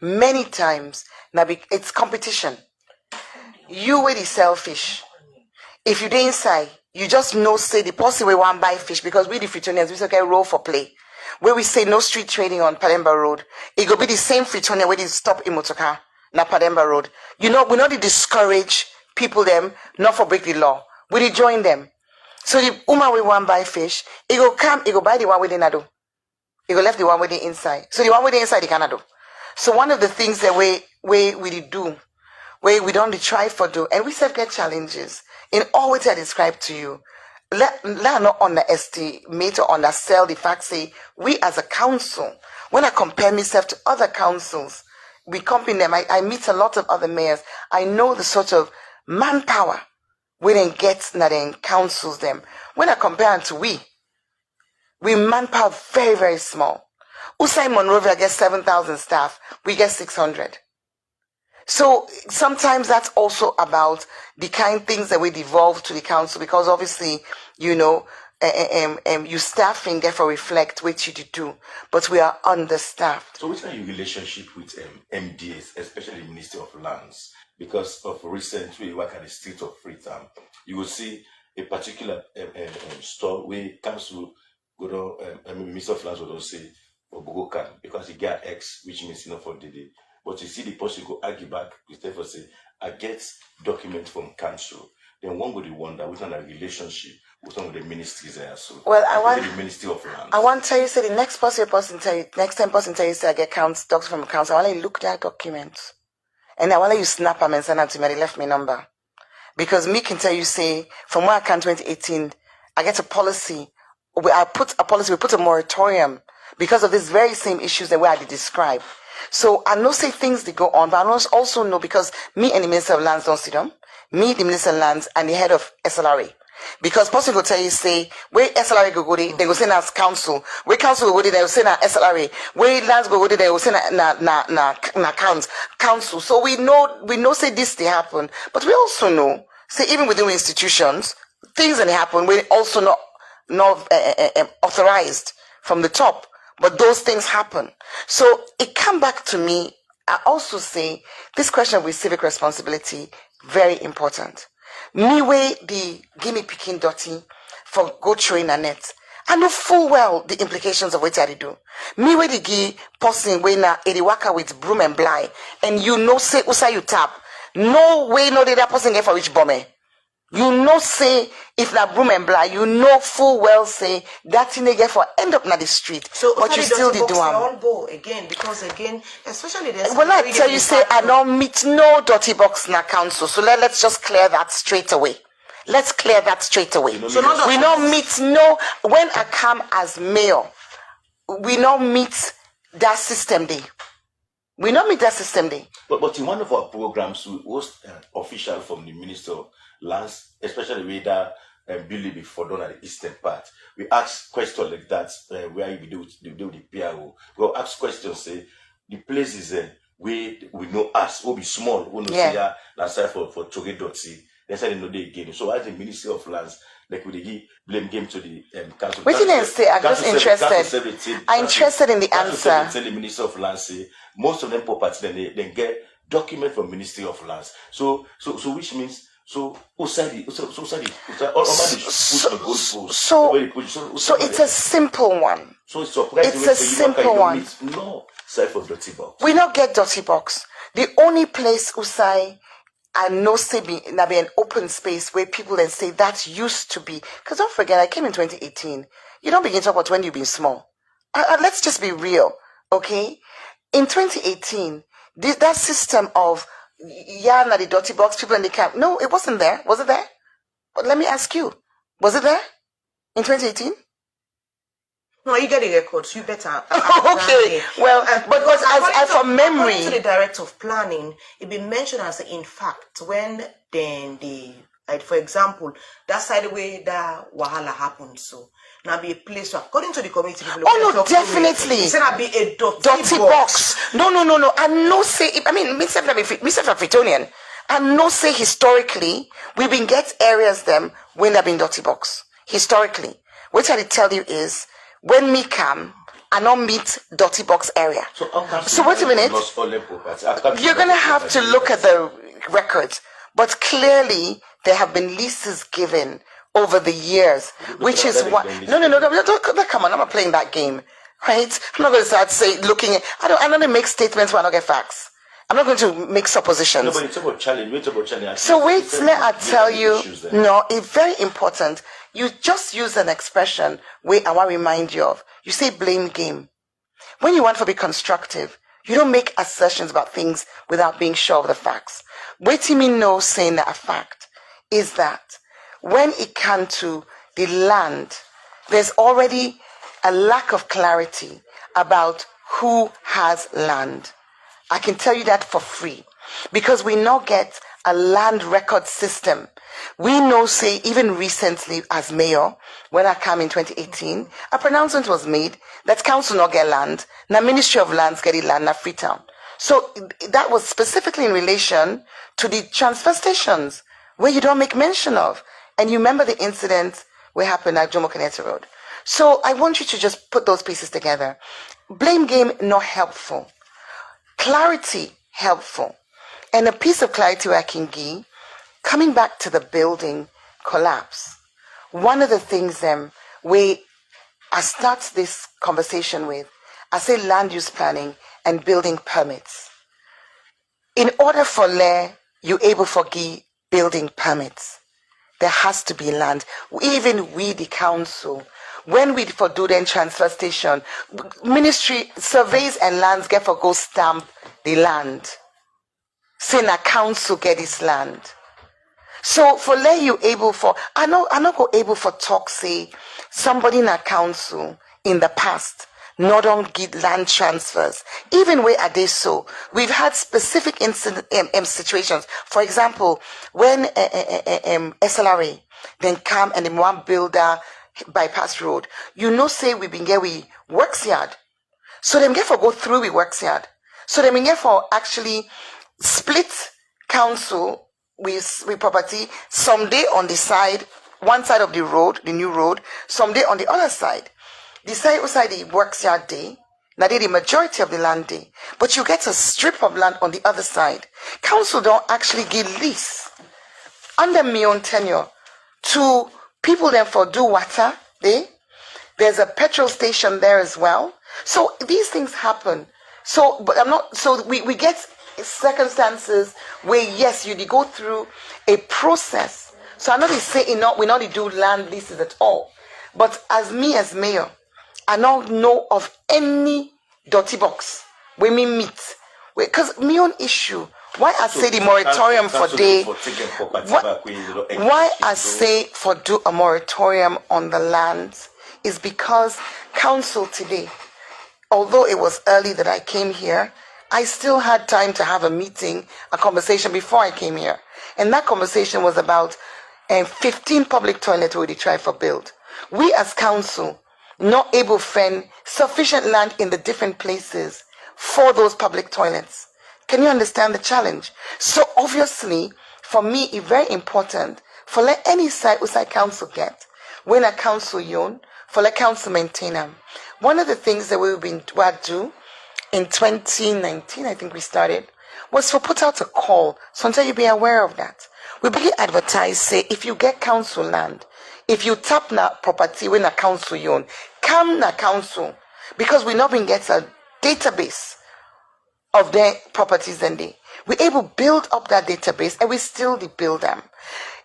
Many times, now it's competition. You were the selfish. If you dey inside, you just know say the person we want buy fish because we the Freetonians, we say okay, roll for play. Where we say no street trading on Pademba Road, it go be the same Freetonian where they stop in motorcar na Pademba Road. We not discourage people them not for break the law. We dey join them. So the woman we want buy fish, he go come, he go buy the one with the nado. He go left the one with the inside. So the one with the inside, he cannot do. So one of the things that we do, where we don't try for do, and we self get challenges in all what I described to you. Let not underestimate or undersell the fact, say, we as a council, when I compare myself to other councils, we compare them, I meet a lot of other mayors, I know the sort of manpower we didn't get that in councils them. When I compare them to we manpower very, very small. Usai Monrovia gets 7,000 staff, we get 600. So sometimes that's also about the kind of things that we devolve to the council, because obviously, you know, you staffing therefore reflect what you do, but we are understaffed. So what's your relationship with MDAs, especially the Ministry of Lands? Because of recent, we work at the street of Freetown, you will see a particular store where council go down, Minister of Lands will say, for Bogokan, because he get X, which means you know for the day. But you see the person go argue back, therefore say, I get documents from council. Then one would wonder which kind of relationship with some of the ministries there. So well, I want the Ministry of Lands. I want to tell you, say the next person tell you, next time person tell you say I get documents from the council, I want you look at that documents. And I want you snap them and send them to me. They left me number. Because me can tell you, say, from where I can 2018, I get a policy. We put a moratorium because of these very same issues that we had to describe. So I know say things they go on, but I also know because me and the Minister of Lands don't see them. Me, the Minister of Lands, and the head of SLRA. Because person go tell you, say, where SLRA go there, they go send us council. Where council go there, they will send us SLRA. Where lands go there, they will send na council. So we know say this they happen. But we also know, say even within institutions, things that happen, we also not authorized from the top. But those things happen. So it come back to me. I also say this question with civic responsibility, very important. Me way the gimme picking dirty for go train a net. I know full well the implications of what I do. Me way the gi person when na ediwaka with broom and bly, and you know say usa you tap. No way no that person get for which bomb. You know say if na broom and bly, you know full well say that thing they get for end up na the street. So but you still did do on board again, because again, especially this. Well, I tell you say I don't meet no dirty box na council. So let's just clear that straight away. Let's clear that straight away. So we don't meet no when I come as mayor, we don't meet that system day. We don't meet that system day. But in one of our programs, we host an official from the Minister of Lands, especially with that building before done at the eastern part. We ask questions like that, where we do the PRO. We'll ask questions, say, the places where we know us, will be small, we know say that's for Toge.c. That's how they know they again. So as the Ministry of Lands, like we give blame game to the council. What did they say? I'm just interested. I'm interested in the answer. Tell the Minister of Lands say most of them property then get document from Ministry of Lands. So which means so it's a simple one. So it's a simple one. No side of dirty box. We not get dirty box. The only place Usai and no say be an open space where people then say that used to be. Because don't forget, I came in 2018. You don't begin to talk about when you've been small. Let's just be real, okay? In 2018, that system of na the dirty box, people in the camp. No, it wasn't there. Was it there? But let me ask you, was it there in 2018? No, you get the records. You better. Okay. Well, because as from memory, according to the director of planning, it been mentioned as in fact when then for example, that side where that wahala happened. So now be a place where, according to the community people. Oh no, definitely. It's gonna be a dirty box. No. I no say. I mean, myself a Freetonian. I no say historically we've been get areas them when they've been dirty box historically. What I tell you is when me come, I don't meet dirty box area. So wait a minute. You're gonna have to look at the records, but clearly there have been leases given over the years, which is what. No, come on, I'm not playing that game, right? I'm not going to start looking at. I don't make statements when I don't get facts. I'm not going to make suppositions. No, but it's about challenge. So wait, let I tell you. No, it's very important. You just use an expression where I want to remind you of. You say blame game. When you want to be constructive, you don't make assertions about things without being sure of the facts. What do you mean no saying that a fact is that when it comes to the land, there's already a lack of clarity about who has land. I can tell you that for free because we now get a land record system. We know, say, even recently as mayor, when I came in 2018, a pronouncement was made that council not get land, now Ministry of Lands get the land, now Freetown. So that was specifically in relation to the transfer stations where you don't make mention of. And you remember the incident where happened at Jomo Kenyatta Road. So I want you to just put those pieces together. Blame game, not helpful. Clarity, helpful. And a piece of clarity where I can give, coming back to the building collapse, one of the things where I start this conversation with, I say land use planning and building permits. In order for you able for building permits, there has to be land. Even we, the council, when we for do then transfer station, ministry surveys and lands get for go stamp the land. Say na council get this land. So for you able for, I not go able for talk say somebody in a council in the past not don't get land transfers. Even where are they so? We've had specific situations. For example, when SLRA then come and then one builder bypass road, say we been get we works yard. So them get for go through we works yard. So them get for actually split council with property, someday on the side, one side of the road, the new road, someday on the other side. The side the works yard day, now they the majority of the land day, but you get a strip of land on the other side. Council don't actually give lease under my own tenure to people then for do water day. There's a petrol station there as well. So these things happen. So, but we get circumstances where yes, you go through a process. So I'm not saying we not do land leases at all. But as mayor, I don't know of any dirty box when we meet. Because my own issue, why I say the moratorium for day, why I say for do a moratorium on the lands is because council today, although it was early that I came here, I still had time to have a meeting, a conversation before I came here. And that conversation was about 15 public toilets we try for build. We as council not able to find sufficient land in the different places for those public toilets. Can you understand the challenge? So obviously, for me, it's very important for let any site council get, when a council own, for let council maintain them. One of the things that we've been do in 2019, I think we started, was for put out a call. So until you be aware of that. We begin advertise, say, if you get council land, if you tap na property when a council own, come na council, because we not been get a database of their properties and we're able to build up that database and we still build them.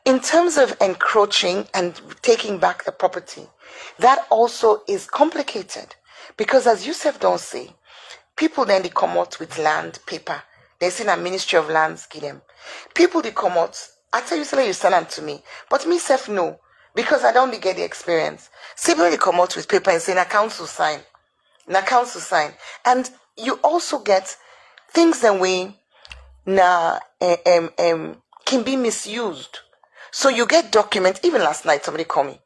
In terms of encroaching and taking back the property, that also is complicated because as Yusuf don't say, people then they come out with land paper. They say a Ministry of Lands give them. People they come out, I tell you say you send them to me, but me self no, because I don't get the experience. See when they come out with paper and say na council sign. And you also get things that we can be misused. So you get documents, even last night somebody called me.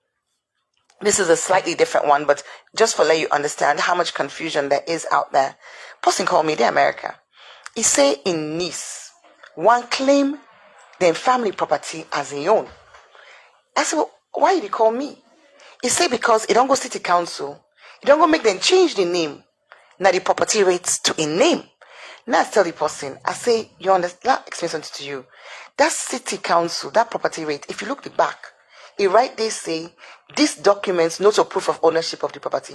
This is a slightly different one, but just for let you understand how much confusion there is out there. Person called me, they're America. He say in Nice, one claim their family property as their own. I said, well, why did he call me? He say because it don't go city council, it don't go make them change the name. Now the property rates to a name. Now I tell the person, I say, you understand, that explains something to you. That city council, that property rate, if you look the back, it right they say, this documents not a proof of ownership of the property.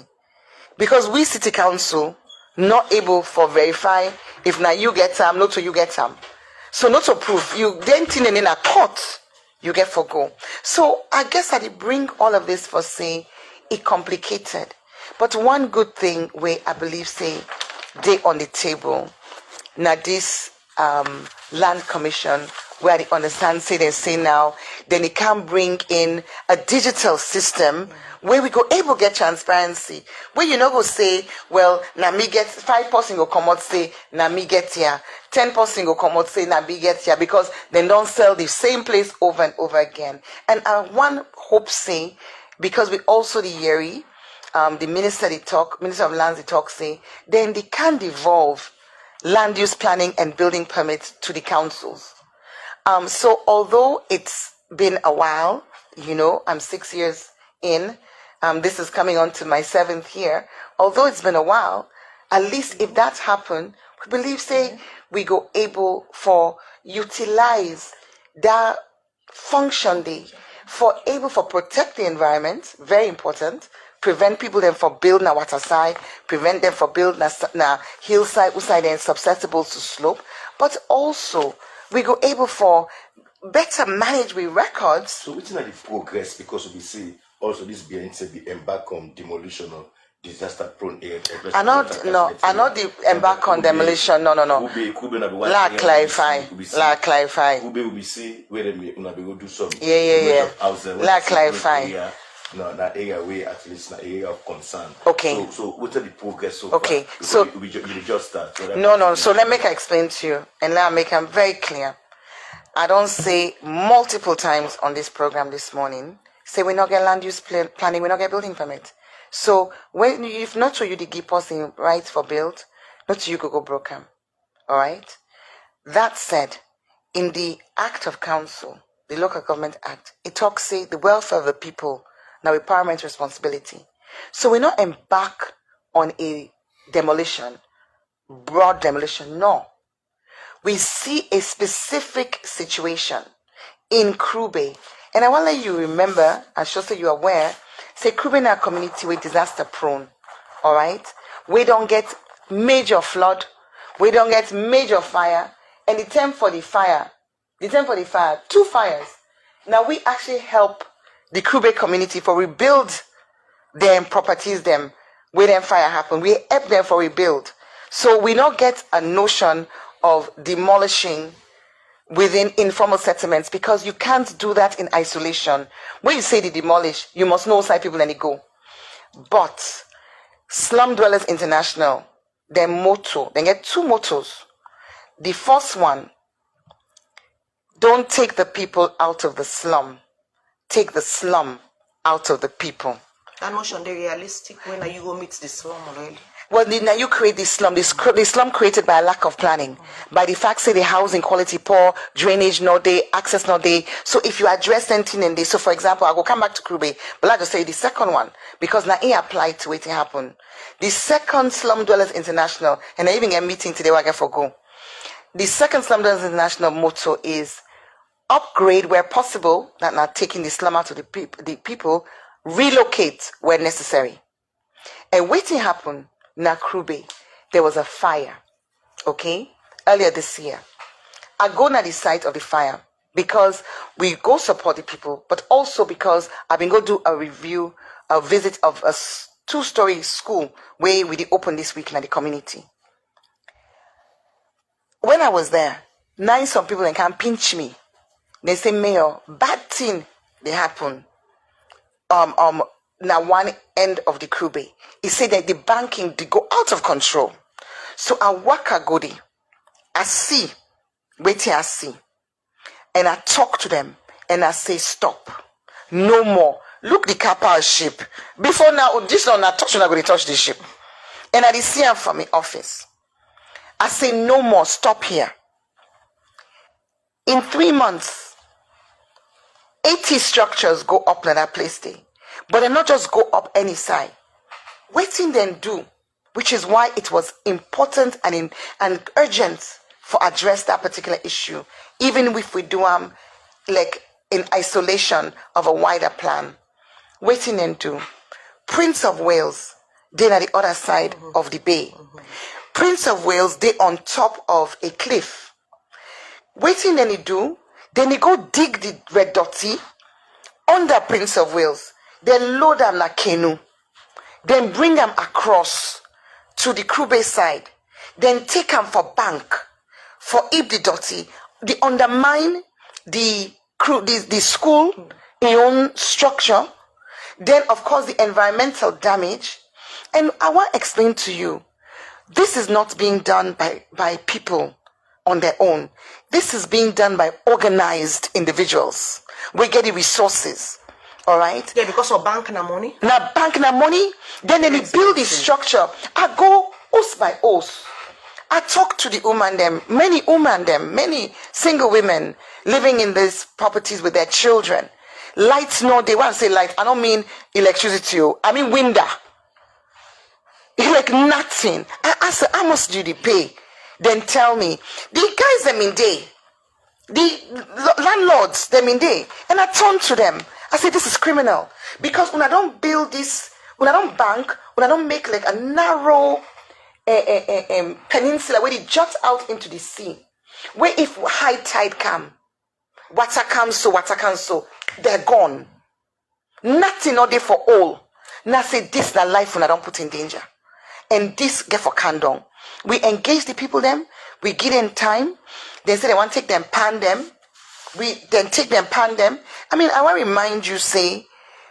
Because we city council not able for verify if now you get them, not so you get them. So not a proof. You then in a court, you get for go. So I guess I did bring all of this for say it complicated. But one good thing where I believe say they on the table now this land commission where they understand say they say now then they can bring in a digital system where we go able get transparency. Where you know go say, well, na me get 5% go come out say na me get here. 10% go come out say na me get here because they don't sell the same place over and over again. And one hope say, because we also the Yeri, the Minister of Lands they talk say, then they can devolve land use planning and building permits to the councils. So although it's been a while, I'm 6 years in, this is coming on to my 7th year. Although it's been a while, at least if that happened, we believe say we go able for utilize that function day for protect the environment, very important. Prevent people then for building a water side, prevent them for building a hillside, side and susceptible to slope. But also, we go able for better manage with records. So which is the progress because we see also this being said the embark on demolition of disaster prone area. I not the embark on demolition. No. La clarify. Kube will be see where they will do some. Yeah. La clarify. No, that area where at least an area of concern. Okay. So what are the progress so okay. far? So you just start. So no. So let me explain to you, and now make them very clear. I don't say multiple times on this program this morning. Say we not get land use planning, we not get building permit. So when if not to you the give us in right for build, not to you go broken. All right. That said, in the Act of Council, the Local Government Act, it talks say the welfare of the people. Now, a paramount responsibility. So we not embark on a demolition, broad demolition. No. We see a specific situation in Krube. And I want to let you remember, I should say you're aware, say Krube in our community we're disaster prone. All right? We don't get major flood. We don't get major fire. And the time for the fire, 2 fires. Now we actually help the Krube community for rebuild them properties them where them fire happen. We help them for rebuild. So we not get a notion of demolishing within informal settlements because you can't do that in isolation. When you say they demolish, you must know side people and they go. But Slum Dwellers International, their motto, they get 2 mottos. The first one, don't take the people out of the slum. Take the slum out of the people. That notion, they realistic when you go meet the slum already. Well, now you create this slum. The slum created by a lack of planning, by the fact say the housing quality poor, drainage not there, access not there. So if you address anything in this, so for example, I will come back to Krube, but I just say the second one because now it applied to it happen. The second Slum Dwellers International, and I even get a meeting today where I get for go. The second Slum Dwellers International motto is upgrade where possible, not taking the slum out of the people, relocate where necessary. And waiting happened, na Krube, there was a fire, okay, earlier this year. I go to the site of the fire because we go support the people, but also because I've been going to do a visit of a 2-story school where we did open this week in the community. When I was there, some people can pinch me. They say, Mayor, bad thing they happen. Now one end of the Krube. He said that the banking they go out of control. So I walk a goodie. I see, waiting I see. And I talk to them and I say, stop. No more. Look the kappa ship. Before now, this one I touch, I'm going to touch the ship. And I see him from my office. I say, no more, stop here. In 3 months, 80 structures go up in that place there. But they not just go up any side. Waiting then do, which is why it was important and urgent for address that particular issue, even if we do like in isolation of a wider plan. Waiting and do. Prince of Wales, then at the other side of the bay. Prince of Wales, they on top of a cliff. Waiting then do, Then they go dig the red dirty under Prince of Wales. Then load them na canoe. Then bring them across to the crew bay side. Then take them for bank. For if the dirty, they undermine the crew, the school, in own structure. Then, of course, the environmental damage. And I want to explain to you, this is not being done by people on their own. This is being done by organized individuals. We get the resources. All right? Yeah, because of bank na money. Now, bank na money. Then they build the structure. I go house by house. I talk to the woman them, many single women living in these properties with their children. Lights, no, they want to say light. I don't mean electricity. I mean window. It's like nothing. I ask her, how much do they pay? Then tell me. The guys, them in day. The landlords, them in day. And I turn to them. I say, this is criminal. Because when I don't build this, when I don't bank, when I don't make like a narrow peninsula where they jut out into the sea, where if high tide come, water comes so, they're gone. Nothing not there for all. Now say this na life when I don't put in danger. And this get for candong. We engage the people them, we give them time. They say they want to take them, pan them. We then take them, pan them. I mean, I want to remind you, say,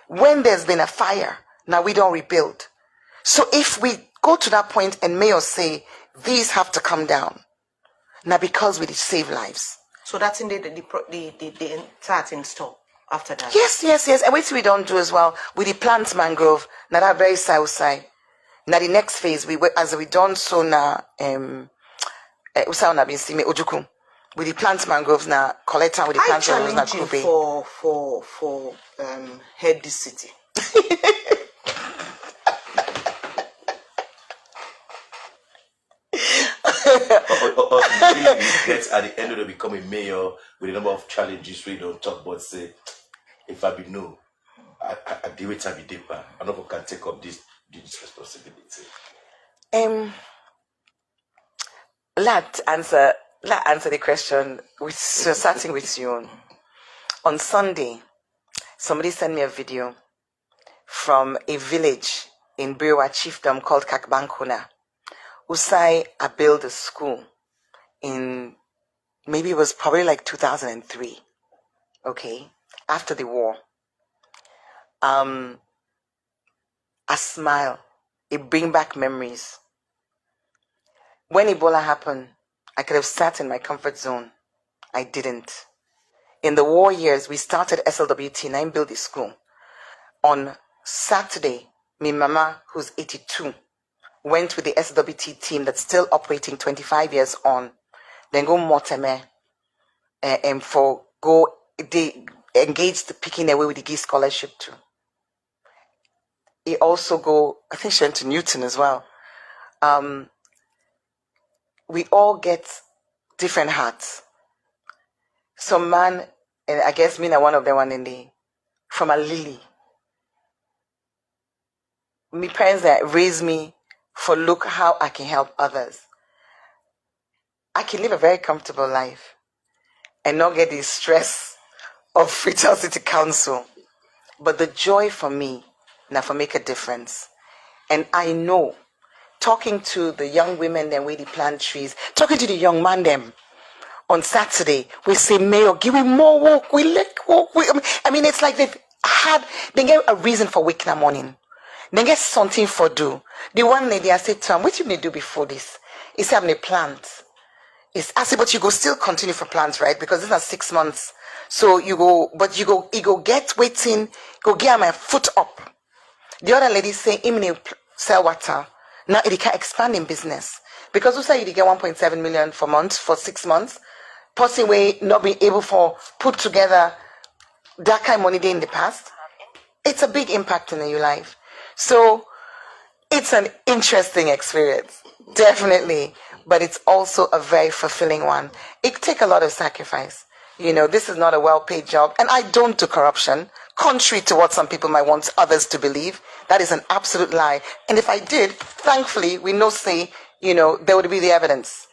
when there's been a fire, now we don't rebuild. So if we go to that point and mayor say, these have to come down, now because we did save lives. So that's in the start in store after that. Yes. And what we don't do as well, we the plant mangrove, now that very south side. Now the next phase, as we done so now, Ojuku. With the plant mangroves now, collect with the plant mangroves now. Challenging for head this city. Gets at the end of the become a mayor with a number of challenges we don't talk about. Say, if I be no, I do it. I be deeper. I never can take up this responsibility. Let answer the question. Starting with you. On Sunday, somebody sent me a video from a village in Biriwa Chiefdom called Kakbankuna. Usai built a school in, maybe it was probably like 2003. Okay, after the war. A smile. It brings back memories. When Ebola happened, I could have sat in my comfort zone. I didn't. In the war years, we started SLWT and I built the school. On Saturday, my mama, who's 82, went with the SWT team that's still operating 25 years on. Then go Moteme and they engaged picking away with the GI scholarship too. He also go, I think she went to Newton as well. We all get different hearts. Some man, and I guess me, one of them one in the, from a lily. My parents that raised me for look how I can help others. I can live a very comfortable life and not get the stress of Freetown City Council. But the joy for me, now for make a difference. And I know, talking to the young women then where they plant trees, talking to the young man them on Saturday, we say, Mayor, give me more work, we like work. I mean, it's like they get a reason for waking up morning. They get something for do. The one lady, I said to him, what you need to do before this? He said, I'm a plant. I said, but you go still continue for plants, right? Because this is 6 months. So you go get waiting, go get my foot up. The other lady say, "Imini sell water." Now it can expand in business because you say you get 1.7 million for months for 6 months. Possibly not being able for put together that kind of money day in the past. It's a big impact in your life. So it's an interesting experience, definitely, but it's also a very fulfilling one. It takes a lot of sacrifice. You know, this is not a well-paid job, and I don't do corruption, contrary to what some people might want others to believe. That is an absolute lie. And if I did, thankfully, we know, say, you know, there would be the evidence.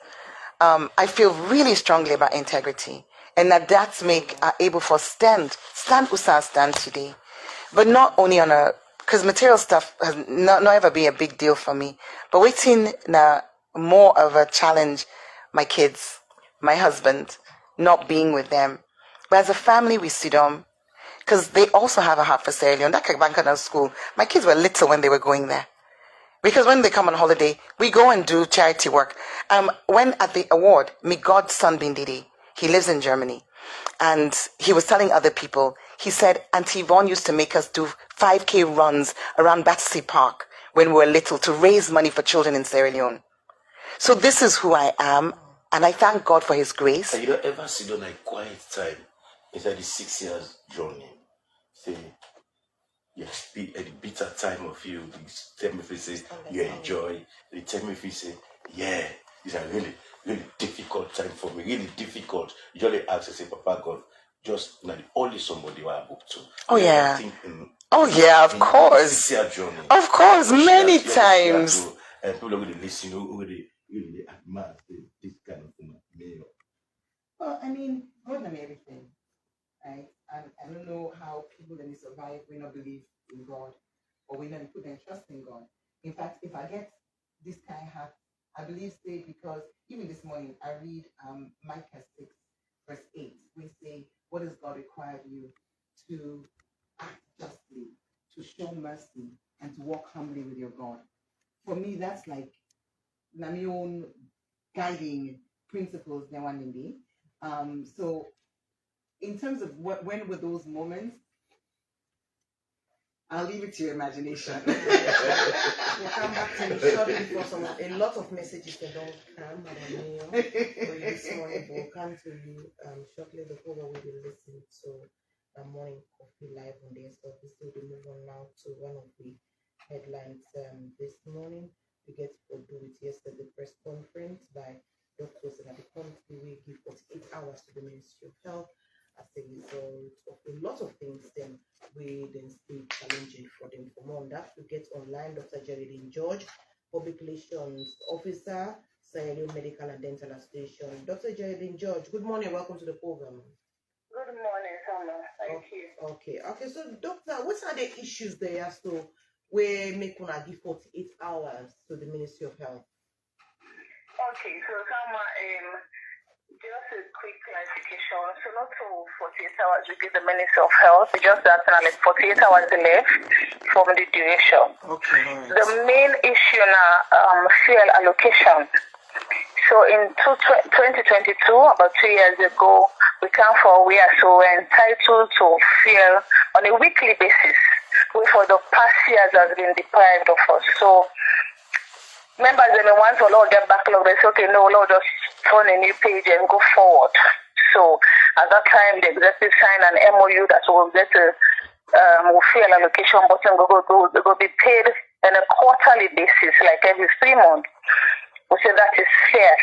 I feel really strongly about integrity. And and that make are able for stand usa stand today, but not only on a because material stuff has not ever been a big deal for me, but waiting now more of a challenge. My kids, my husband, not being with them, but as a family we sit on because they also have a heart for Sierra Leone. That Bank school, my kids were little when they were going there. Because when they come on holiday, we go and do charity work. When at the award, my godson Bindidi, he lives in Germany, and he was telling other people, he said, Auntie Yvonne used to make us do 5K runs around Battersea Park when we were little to raise money for children in Sierra Leone. So this is who I am, and I thank God for His grace. And you don't ever sit on a quiet time inside the 6 years journey. Say, yes, at the bitter time of you, tell me if you say you enjoy, they tell me if you say, yeah, it's a really, really difficult time for me, really difficult. You only ask and say, Papa God, just not only somebody I book to. Oh yeah. Of course. Journey, of course, many times. And people are going to listen, really admire this kind of thing. Well, I mean, more than everything, right? And I don't know how people that survive will not believe in God or will not put their trust in God. In fact, if I get this kind of heart, I believe say because even this morning I read Micah 6 verse 8, we say, what does God require of you? To act justly, to show mercy, and to walk humbly with your God. For me, that's like my own guiding principles. So in terms of when were those moments, I'll leave it to your imagination. We'll come back to you shortly for a lot of messages that don't come, for you this morning. We'll come to you shortly. The program will be listening to the morning coffee live on the SLBC. We'll move on now to one of the headlines this morning. We get to do with yesterday press conference by doctors in the country. We give 48 hours to the Ministry of Health as a result of a lot of things then we then stay challenging for them. For more on that, we get online Dr. Geraldine George, Public Relations Officer, Sierra Leone Medical and Dental Association. Dr. Geraldine George, good morning, welcome to the program. Good morning, Summer. Thank you. Okay, so doctor, what are the issues there so we make una give 48 hours to the Ministry of Health? Okay, so Summer, just a quick clarification. So not for 48 hours we give the Ministry of Health, we just that like 48 hours left from the duration. Okay, all right. The main issue now, fuel allocation. So in 2022, about 2 years ago, we came for so we're entitled to fuel on a weekly basis, which for the past years has been deprived of us. So members, once the law get backlog, they say, okay, no, Lord, just turn a new page and go forward. So at that time, the executive signed an MOU that will get a fuel allocation button will be paid on a quarterly basis, like every 3 months. We say that is fair.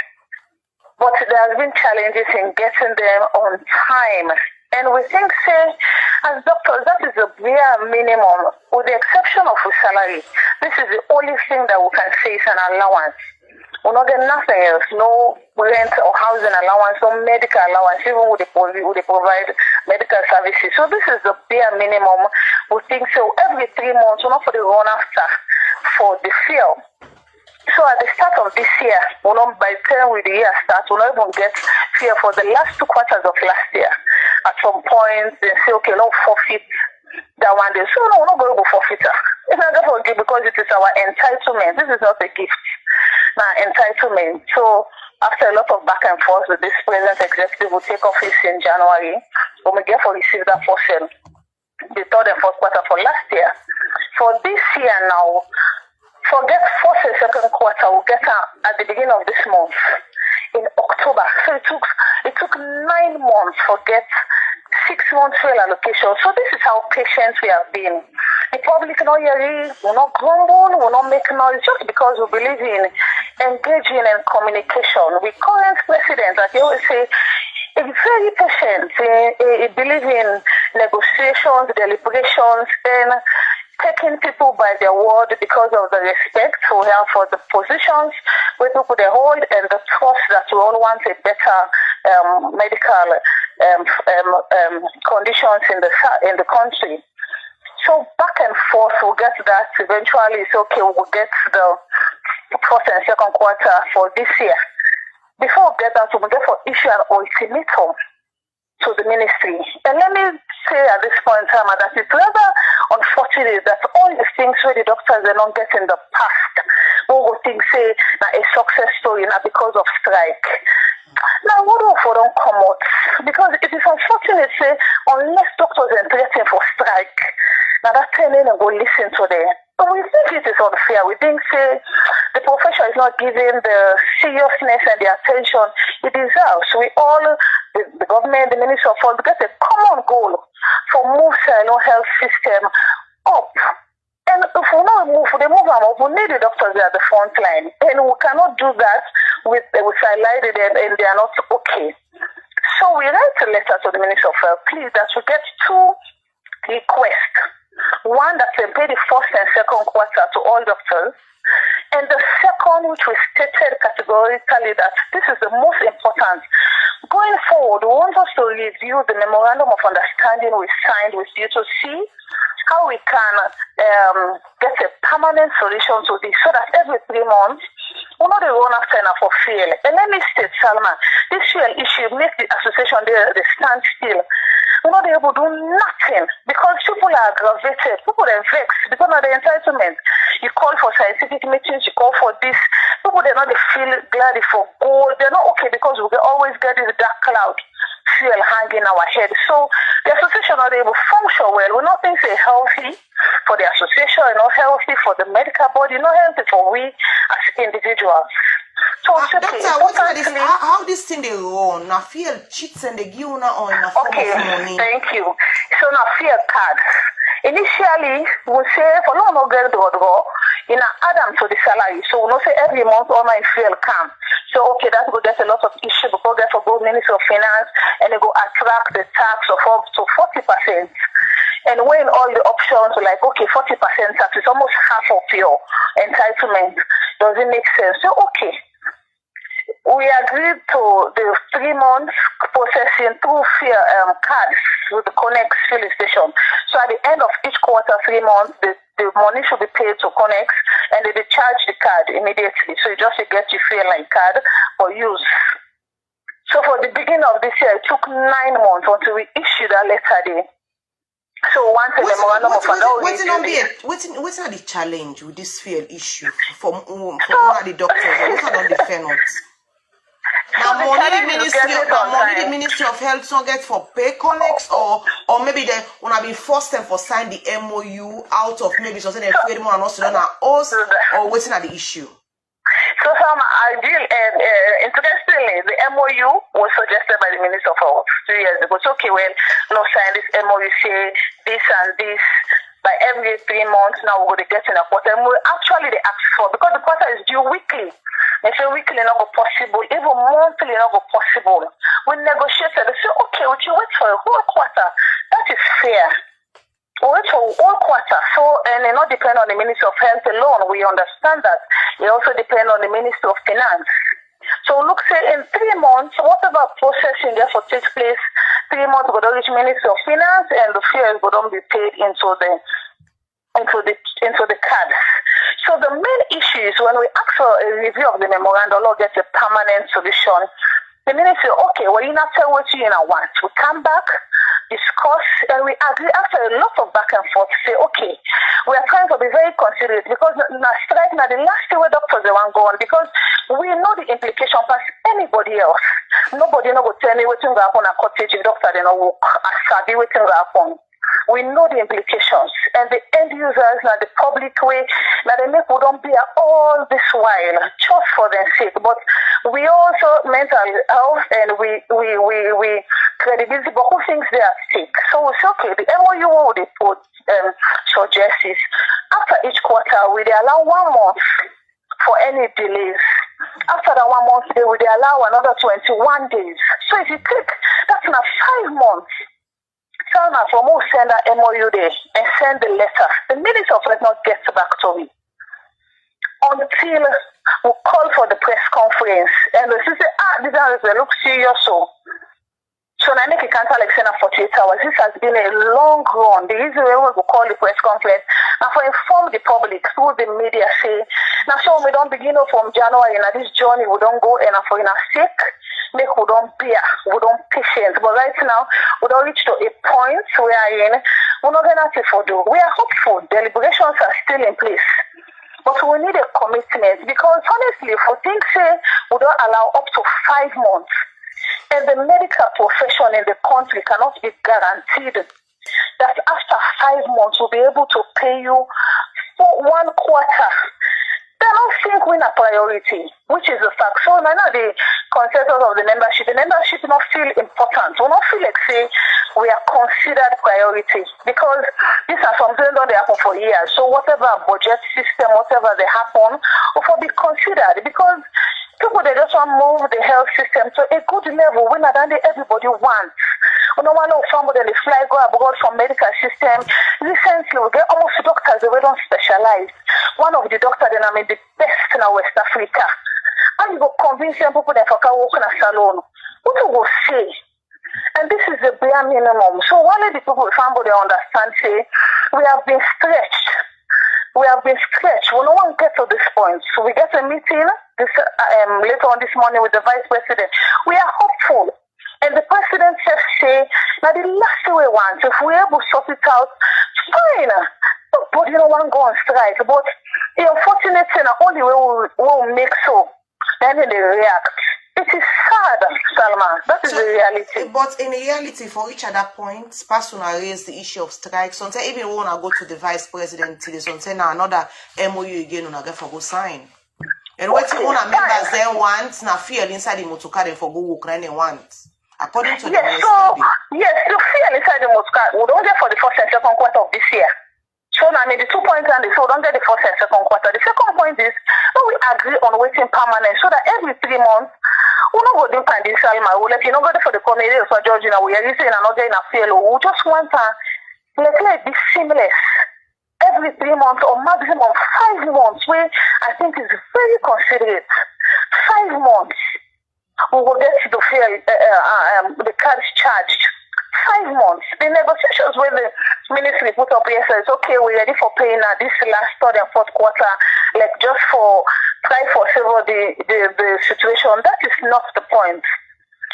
But there has been challenges in getting them on time. And we think, say, as doctors, that is the bare minimum, with the exception of the salary. This is the only thing that we can say is an allowance. We're not getting nothing else, no rent or housing allowance, no medical allowance, even would they provide medical services. So this is the bare minimum. We think so every 3 months, we're not for the run after for the fuel. So at the start of this year, by the time the year starts, we'll not even get fuel for the last 2 quarters of last year. At some point, they say, okay, no forfeit that one day. So no, we're not going to forfeit her. It's not going to because it is our entitlement. This is not a gift. Now, entitlement. So after a lot of back and forth with this present executive, will take office in January. When we get for receive that portion, the 3rd and 4th quarter for last year. For this year now, forget 1st and 2nd quarter, we'll get at the beginning of this month, in October. So it took 9 months to get 6 months fuel allocation. So this is how patient we have been. The public will not grumble, will not make noise, just because we believe in engaging in communication. We current president, as they always say, is very patient. He believes in negotiations, deliberations, and taking people by their word because of the respect we have for the positions where people they hold and the trust that we all want a better medical conditions in the country. So back and forth, we'll get that. Eventually, it's okay. We'll get the first and second quarter for this year. Before we get that, we'll get for issue an ultimatum to the ministry. And let me say at this point in time that it's rather unfortunate that all the things where the doctors are not getting in the past, we will think say that a success story not because of strike. Now, what if we don't come out? Because it is unfortunate, say, unless doctors are threatening for strike, now that training and go listen to them. But we think it is unfair. We think, say, the profession is not giving the seriousness and the attention it deserves. So we all, the government, the Minister of Health, get a common goal for move health system up. And if we not move, they move them up. We need the doctors at the front line. And we cannot do that with highlighted and they are not okay. So we write a letter to the Minister of Health, please, that we get two requests. One that can pay the first and second quarter to all doctors. And the second, which we stated categorically that this is the most important. Going forward, we want us to review the memorandum of understanding we signed with you to see how we can get a permanent solution to this so that every 3 months, we're not run after enough for fuel. And let me state, Salma, this fuel issue makes the association there they stand still. We're not able to do nothing because people are aggravated, people are vexed because of the entitlement. You call for scientific meetings, you call for this. People, they're not feel glad for gold. They're not okay because we always get this dark cloud fuel hanging our head. So the association are able to function well. We not think they're healthy for the association, not healthy for the medical body, not healthy for we as individuals. So Doctor, how this thing they run? I feel cheats and they give on a form of money. Thank you. So now fear cards. Initially, we say for no get draw in add them to the salary. So we not say every month all my fuel come. So okay, that's go get a lot of issue because get for go Ministry of Finance and they go attract the tax of up to 40%. And when all the options are like, okay, 40% tax is almost half of your entitlement. Does it make sense? So okay. We agreed to the 3 months processing through cards with the Connex filling station. So at the end of each quarter, 3 months, the money should be paid to Connex and they charge the card immediately. So you just get your fuel line card for use. So for the beginning of this year, it took 9 months until we issued that letter day. So once a memorandum of understanding. What's the challenge with this fuel issue for one of the doctors? What are the defendants? Now, money the Ministry of Health don't get for pay connects, or maybe they wanna be forced them for sign the MOU out of maybe something they afraid more and also don't us or what's not the issue. So some ideal and interestingly, the MOU was suggested by the Minister of Health 2 years ago. So okay, well, no sign this MOU say this and this. By every 3 months now we're going to get in a quarter. And we actually they ask for because the quarter is due weekly. They say weekly not possible, even monthly not possible. We negotiated. They say okay, would you wait for a whole quarter? That is fair. We wait for a whole quarter. So and it not depend on the Ministry of Health alone. We understand that. It also depend on the Ministry of Finance. So look, say in 3 months, whatever processing therefore takes place, 3 months go to reach Ministry of Finance and the fares go don't be paid into the cards. So the main issue is when we ask for a review of the memorandum or get a permanent solution, the ministry say, okay, well, you not tell what you want. We come back, discuss, and we agree after a lot of back and forth, say, okay, we are trying to be very considerate because now strike now the last way doctors they want go on because we know the implication past anybody else. Nobody no go tell me what's going to happen at cottage if doctor they no work. I sabi what's going to happen. We know the implications and the end users now the public way now they make we don't be all this while just for their sake. But we also mental health and we credibility, but who thinks they are sick? So we say okay, the MOU would put suggest is after each quarter we allow 1 month for any delays. After that 1 month they would allow another 21 days. So if you take that's now 5 months. Salma from who send an MOU there and send the letter. The Minister of Health not get back to me until we call for the press conference and they say, this look serious. So I make a cancel election of 48 hours. This has been a long run. The easy way we will call the press conference and for inform the public through the media say, now so we don't begin from January and this journey we don't go and for in a sick, make we don't bear, we don't patient. But right now we don't reach to a point where we're not going to do. We are hopeful. Deliberations are still in place. But we need a commitment because honestly, if we think say we don't allow up to 5 months, and the medical profession in the country cannot be guaranteed that after 5 months we'll be able to pay you for 1 quarter. They don't think we're a priority, which is a fact. So now the consensus of the membership don't feel important. We don't feel like say we are considered priority because these are something that they happen for years. So whatever budget system, whatever they happen, will be considered because people they just want to move the health system to a good level when everybody wants. We don't want to somebody they fly go abroad from medical system. Recently we get almost doctors they don't specialize. One of the doctors then the best in West Africa. And you go convince them people that for work in a salon. What you go say? And this is the bare minimum. So one of the people somebody understand say we have been stretched. We have been stretched. We don't want to get to this point. So we get a meeting this later on this morning with the Vice President. We are hopeful. And the President just say, now the last way we want, if we're able to sort it out, fine. Nobody don't want to go on strike. But the unfortunate thing, the only way we'll make so, then they react. It is sad, Salma. That is the reality. But in reality, for each other point, person raise the issue of strike. Sometimes even when I go to the Vice President, sometimes now another MOU again on a for go sign. And what you want members then want, now feel inside the motorcar then for go work and they want. According to the yes, you feel inside the motorcar. We don't get for the first and second quarter of this year. So now I mean the 2 points and so don't get the first and second quarter. The second point is we agree on waiting permanent so that every 3 months we don't go do this Salma. We'll let you know go for the committee for Georgia. We are using another in a field. We just want to let be seamless. Every 3 months or maximum 5 months, where I think is very considerate. 5 months. We will get to feel the cards charged. 5 months. The negotiations with the ministry put up here says, okay, we're ready for paying this last third and fourth quarter, like just for try for several the situation. That is not the point.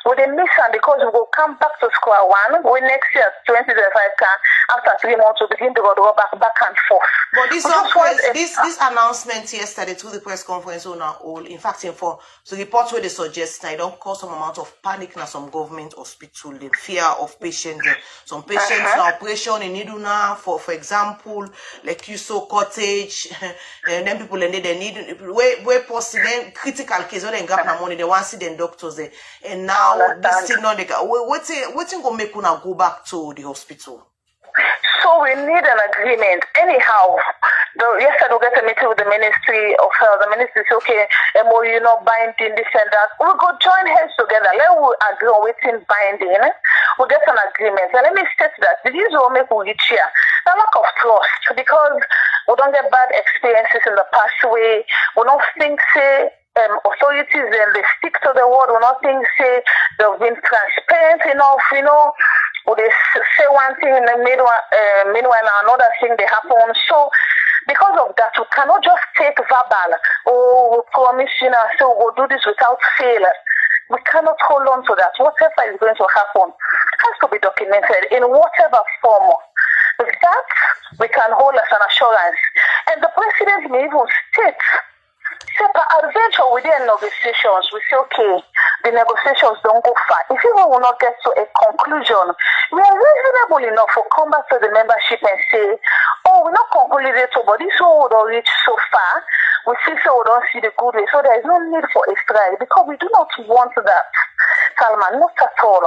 With the mission, because we will come back to square one, we next year 2025 after 3 months we begin to go back and forth. But this announcement yesterday through the press conference on our all, in fact, for the report where they suggest that it don't cause some amount of panic in some government hospital, the fear of patients. Some patients now operation in Iduna, for example, like you saw cottage, and then people and they need where possible critical case when they got no money, they want to see the doctors there, and now. This thing not what's gonna make una go back to the hospital? So we need an agreement. Anyhow, yesterday we got a meeting with the Ministry of Health. The ministry said, okay, MOU not binding this and that. We go join hands together. Let we agree on waiting binding. We get an agreement. And let me state that this will make we reach here. A lack of trust because we don't get bad experiences in the past way. We don't think say authorities and they stick to the word. We don't think say they've been transparent enough, or they say one thing in the meanwhile another thing they happen. So because of that, we cannot just take verbal, we promise so we'll do this without fail. We cannot hold on to that. Whatever is going to happen has to be documented in whatever form. That we can hold as an assurance. And the president may even state, say per adventure within negotiations, we say, okay, the negotiations don't go far. If we will not get to a conclusion, we are reasonable enough to come back to the membership and say, oh, we're not concluded it, but this one would not reach so far. We see so we don't see the good way. So there is no need for a strike because we do not want that, Salman, not at all.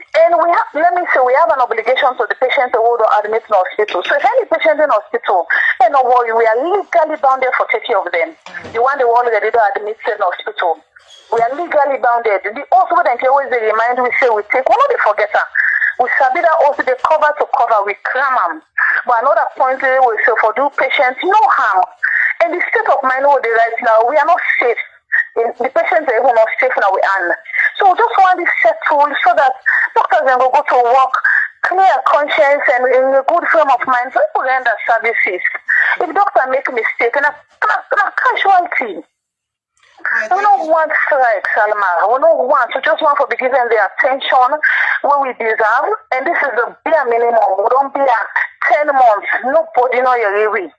And we have, let me say, we have an obligation to the patient who will admit in hospital. So if any patient in hospital, don't worry, we are legally bounded for taking care of them. The one they already admit in hospital. We are legally bounded. The also then always they remind we say we take, we not the forgetter. We sabi that also the cover to cover, we cram them. But another point we say for do patients no harm. And the state of mind where they right now, we are not safe. The patients are even not safe now we are. So we just want this settled so that doctors can go to work, clear conscience and in a good frame of mind so people render services. If doctor make a mistake and a casualty. We don't want strikes, Salma. We don't want. We just want to be given the attention where we deserve. And this is the bare minimum. We don't be at 10 months. Nobody know your area.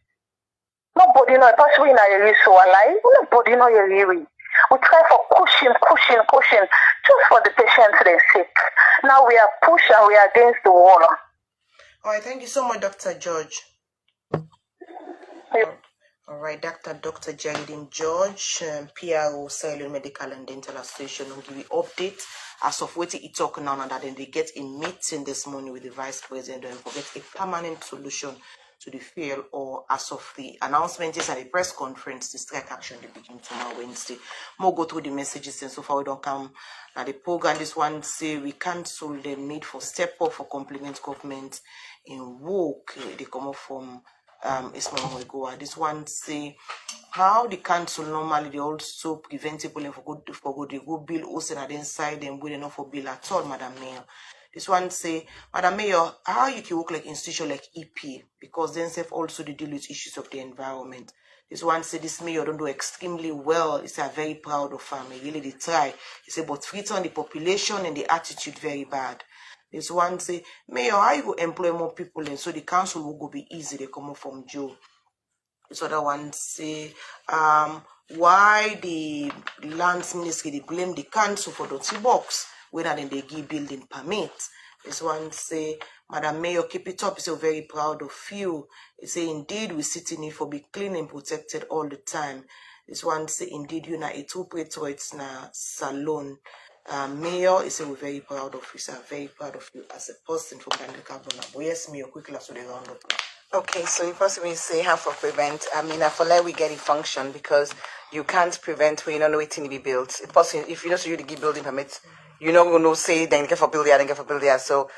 Nobody know. Possibly in our area so alive. Nobody know your area. We try for cushion, just for the patients they're sick. Now we are pushing, we are against the wall. All right, thank you so much, Dr. George. Yeah. All right, Dr. Geraldine George, PRO, Sierra Leone Medical and Dental Association, will give you update as of what he talk now, and that then they get a meeting this morning with the Vice President and get a permanent solution to the field, or as of the announcement is at the press conference, the strike action they begin tomorrow Wednesday. More go through the messages, and so far we don't come. Now the program, this one say we cancel the need for step up for complement government in work. They come up from this one say how the council normally they also prevent people for good they go bill also not inside them good enough for bill at all, Madam Mayor. This one say, Madam Mayor, how you can work like institution like EP because then self also they deal with issues of the environment. This one say this mayor don't do extremely well. It's a very proud of family. Really they try. He say but Freetown the population and the attitude very bad. This one say, Mayor, how you go employ more people and so the council will go be easy, they come up from Joe. This other one say, why the lands ministry they blame the council for dirty box, whether then they give building permit. This one say, Madam Mayor, keep it up. He's so very proud of you. He say, indeed, we sit in it for be clean and protected all the time. This one say, indeed, you na a two Patriots na salon. Mayor, he said we're very proud of you, sir. Very proud of you as a person from Daniel Carbona. But yes, Mayor, quickly so they round up. Okay, so you possibly say how for prevent. I mean, I feel like we get it function because you can't prevent when you don't know it to be built. It's possible if you know so you to give building permits, you're not going to say then get for build there, then get for build there. So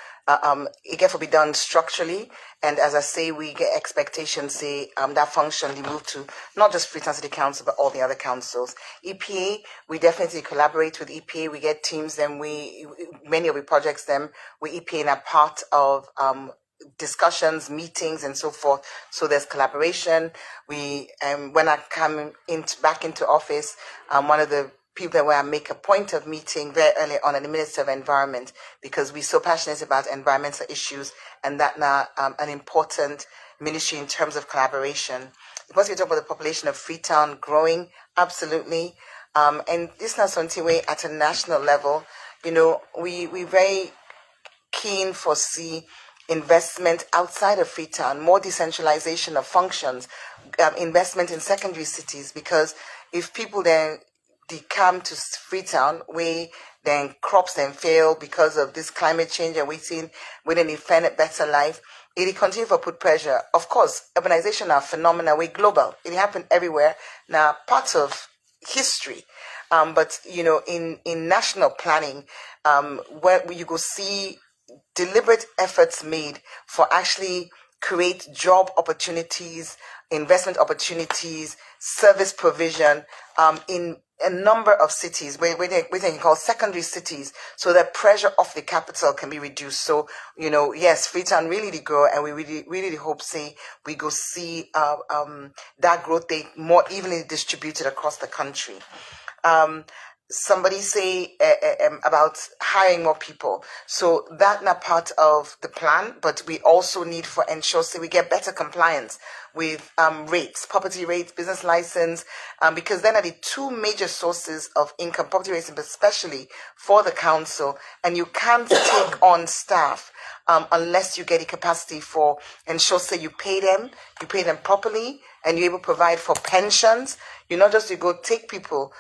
it get for be done structurally, and as I say, we get expectations. Say that function they move to not just Freetown City Council but all the other councils. EPA, we definitely collaborate with EPA. We get teams. Then many of the projects them we EPA and are part of discussions, meetings, and so forth. So there's collaboration. We when I come back into office, one of the people that I make a point of meeting very early on at the Minister of Environment because we're so passionate about environmental issues and that now an important ministry in terms of collaboration. Because we talk about the population of Freetown growing, absolutely. And this is not something we at a national level, we very keen for see investment outside of Freetown, more decentralization of functions, investment in secondary cities, because if people then they come to Freetown, where then crops then fail because of this climate change and waiting within a better life, it continue to put pressure. Of course, urbanization are phenomena, we global. It happen everywhere. Now, part of history. But in national planning, where you go see deliberate efforts made for actually create job opportunities, investment opportunities, service provision in a number of cities where they call secondary cities, so that pressure off the capital can be reduced. So, yes, Freetown really did grow, and we really hope we go see that growth they more evenly distributed across the country. Somebody say about hiring more people. So that's not part of the plan, but we also need for ensure we get better compliance with rates, property rates, business license, because then are the two major sources of income, property rates, especially for the council, and you can't take on staff unless you get the capacity for ensure you pay them properly, and you're able to provide for pensions. You're not just you go take people.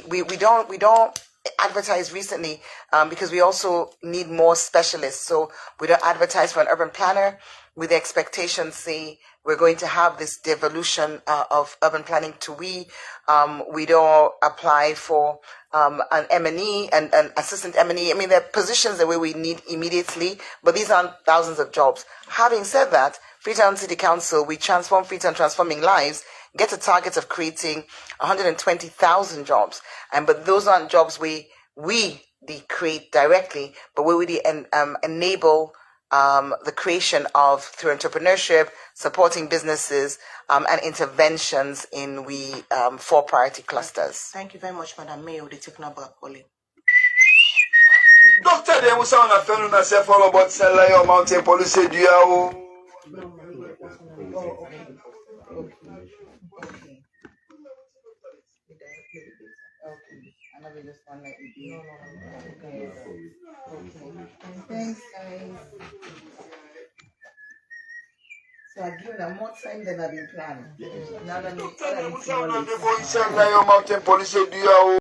We don't advertise recently because we also need more specialists. So we don't advertise for an urban planner with the expectation, we're going to have this devolution of urban planning to we don't apply for an M&E and an assistant M&E. I mean, there are positions that we need immediately, but these aren't thousands of jobs. Having said that, Freetown City Council, we transform Freetown Transforming Lives, get a target of creating 120,000 jobs. But those aren't jobs we create directly, but we really enable the creation of, through entrepreneurship, supporting businesses, and interventions in 4 priority clusters. Thank you very much, Madam Mayor, the Technobra. Doctor, they will sound a fellow na se follow about Salayo Mountain Police do you? Thanks, guys. So I give them more time than I've been planning. Doctor, they will sound a Salayo Mountain Police do you?